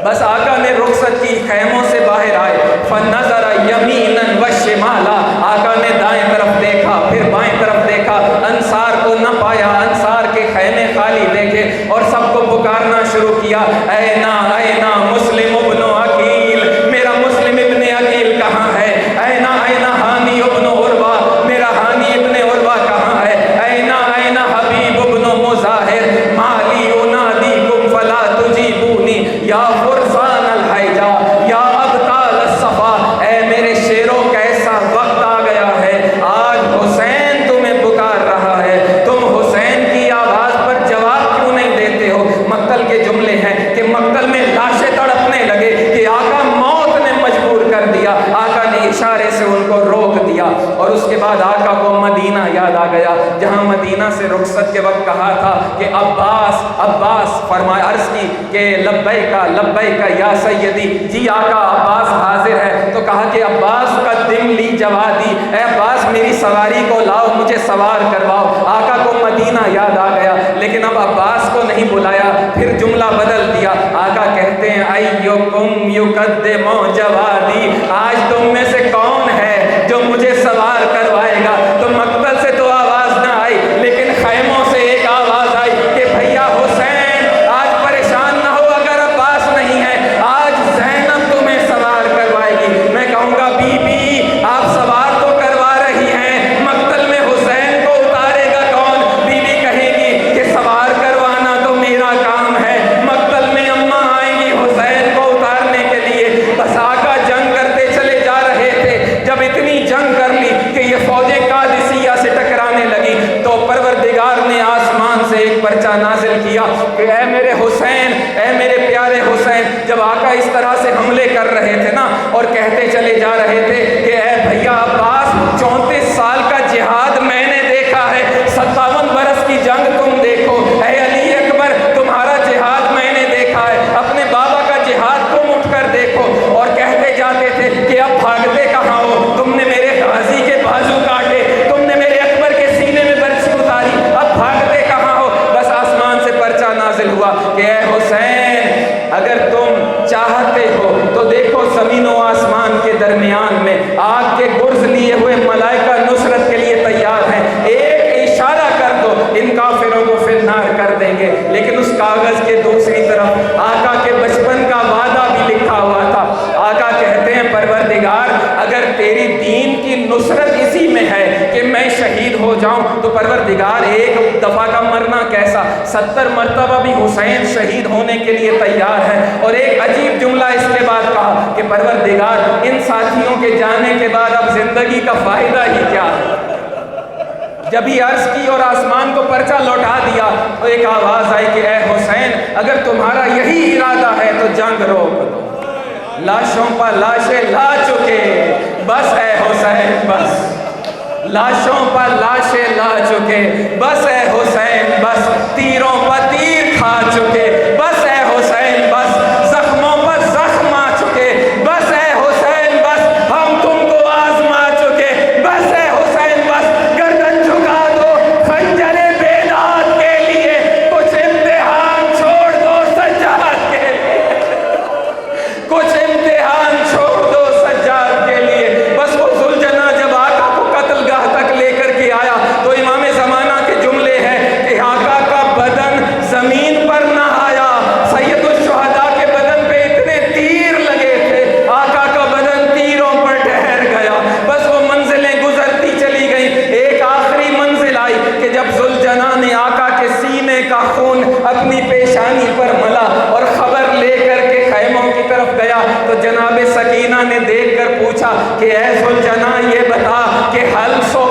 بس آقا نے رخصت کی، خیموں سے باہر آئے، فنظر یمینا وشمالا، آقا نے دائیں طرف دیکھا پھر بائیں طرف دیکھا، انصار کو نہ پایا، انصار کے خیمے خالی دیکھے اور سب کو پکارنا شروع کیا اینا اینا مسلم ابن عقیل، میرا مسلم ابن عقیل کہاں ہے؟ اینا اینا ہانی ابن عروہ، میرا ہانی ابن عروہ کہاں ہے؟ اینا اینا حبیب ابن مظاہر، مالی انادیکم فلا تجیبونی یا فرسان الحیجا یا ابطال الصفا، اے میرے شیروں کیسا وقت آ گیا ہے، آج حسین تمہیں پکار رہا ہے، تم حسین کی آواز پر جواب کیوں نہیں دیتے ہو؟ مقتل کے جملے ہیں کہ مقتل میں لاشیں تڑپنے لگے کہ آقا موت نے مجبور کر دیا، آقا نے اشارے سے ان کو روک دیا۔ اور اس کے بعد آقا کو مدینہ یاد آ گیا، جہاں مدینہ سے رخصت کے وقت کہا تھا کہ عباس عباس، فرمایا عرض کی کہ لبیکا لبیکا یا سیدی، جی آقا عباس حاضر ہے، تو کہا کہ عباس کا دم لی جوادی، اے عباس میری سواری کو لاؤ، مجھے سوار کرواؤ۔ آقا کو مدینہ یاد آ گیا، لیکن اب عباس کو نہیں بلایا، پھر جملہ بدل دیا۔ آقا کہتے ہیں ایکم یقدم جوادی، آج تم میں سے کون ہے جو مجھے سوار کروائے گا؟ تو مقتل سے تو آواز نہ آئی، لیکن خیموں سے ایک آواز آئی کہ بھیا حسین آج پریشان نہ ہو، اگر عباس نہیں ہے آج زینب تمہیں سوار کروائے گی۔ میں کہوں گا بی بی کہ اے میرے حسین، اے میرے پیارے حسین. جب آقا اس طرح سے حملے کر رہے تھے نا اور کہتے چلے جا رہے تھے کہ اے بھیا عباس، 34 سال کا جہاد میں نے دیکھا ہے، 57 برس کی جنگ تم دیکھو. اے علی اکبر، تمہارا جہاد میں نے دیکھا ہے، اپنے بابا کا جہاد تم اٹھ کر دیکھو. اور کہتے جاتے تھے کہ اب بھاگتے کہاں ہو، تم نے میرے غازی کے بازو کاٹے، تم نے میرے اکبر کے سینے میں برچھی اتاری، اب بھاگتے کہاں ہو. بس آسمان سے پرچہ نازل ہوا کہ اے حسین، اگر تم چاہتے ہو تو دیکھو زمین و آسمان کے درمیان میں آگ کے گرز لیے ہوئے ملائکہ نصرت کے لیے تیار ہیں، ایک اشارہ کر دو ان کافروں کو فی النار کر دیں گے. لیکن اس کاغذ کے دوسری طرف آقا کے بچپن کا وعدہ بھی لکھا ہوا تھا. آقا کہتے ہیں پروردگار، اگر تیری دین کی نصرت اسی میں ہے کہ میں شہید ہو جاؤں تو پروردگار ایک دفعہ کا مرنا کیسا، 70 مرتبہ بھی حسین شہید ہونے کے لیے تیار ہے. اور ایک عجیب جملہ اس کے بعد کہا کہ پروردگار، ان ساتھیوں کے جانے کے بعد اب زندگی کا فائدہ ہی کیا ہے. جب ہی عرض کی اور آسمان کو پرچہ لوٹا دیا تو ایک آواز آئی کہ اے حسین، اگر تمہارا یہی ارادہ ہے تو جنگ روک دو. لاشوں پر لاشیں لا چکے، بس اے حسین بس. لاشوں پر لاشیں لا چکے، بس اے حسین بس. تیروں پر تیر کھا چکے، بس اے حسین بس. زخموں پر زخم آ چکے، بس اے حسین بس. ہم تم کو آزما چکے، بس اے حسین بس. گردن جھکا دو خنجر بیداد کے لیے، کچھ امتحان چھوڑ دو سجاد کے لیے، کچھ امتحان چھوڑ دو سجاد کے لیے. بس وہ ذوالجناح جب آقا کو قتل گاہ تک لے کر کے آیا تو امام زمانہ کے جملے ہیں کہ آقا کا بدن زمین پر نہ آیا. سید الشہداء کے بدن پہ اتنے تیر لگے تھے، آقا کا بدن تیروں پر ٹھہر گیا. بس وہ منزلیں گزرتی چلی گئیں. ایک آخری منزل آئی کہ جب ذوالجناح نے آقا کے سینے کا خون اپنی پیشانی پر ملا اور خبر لے کر کے خیموں کی طرف گیا تو جناب سکینہ نے دیکھ کر پوچھا کہ اے ذوالجناح، یہ بتا کہ حل سو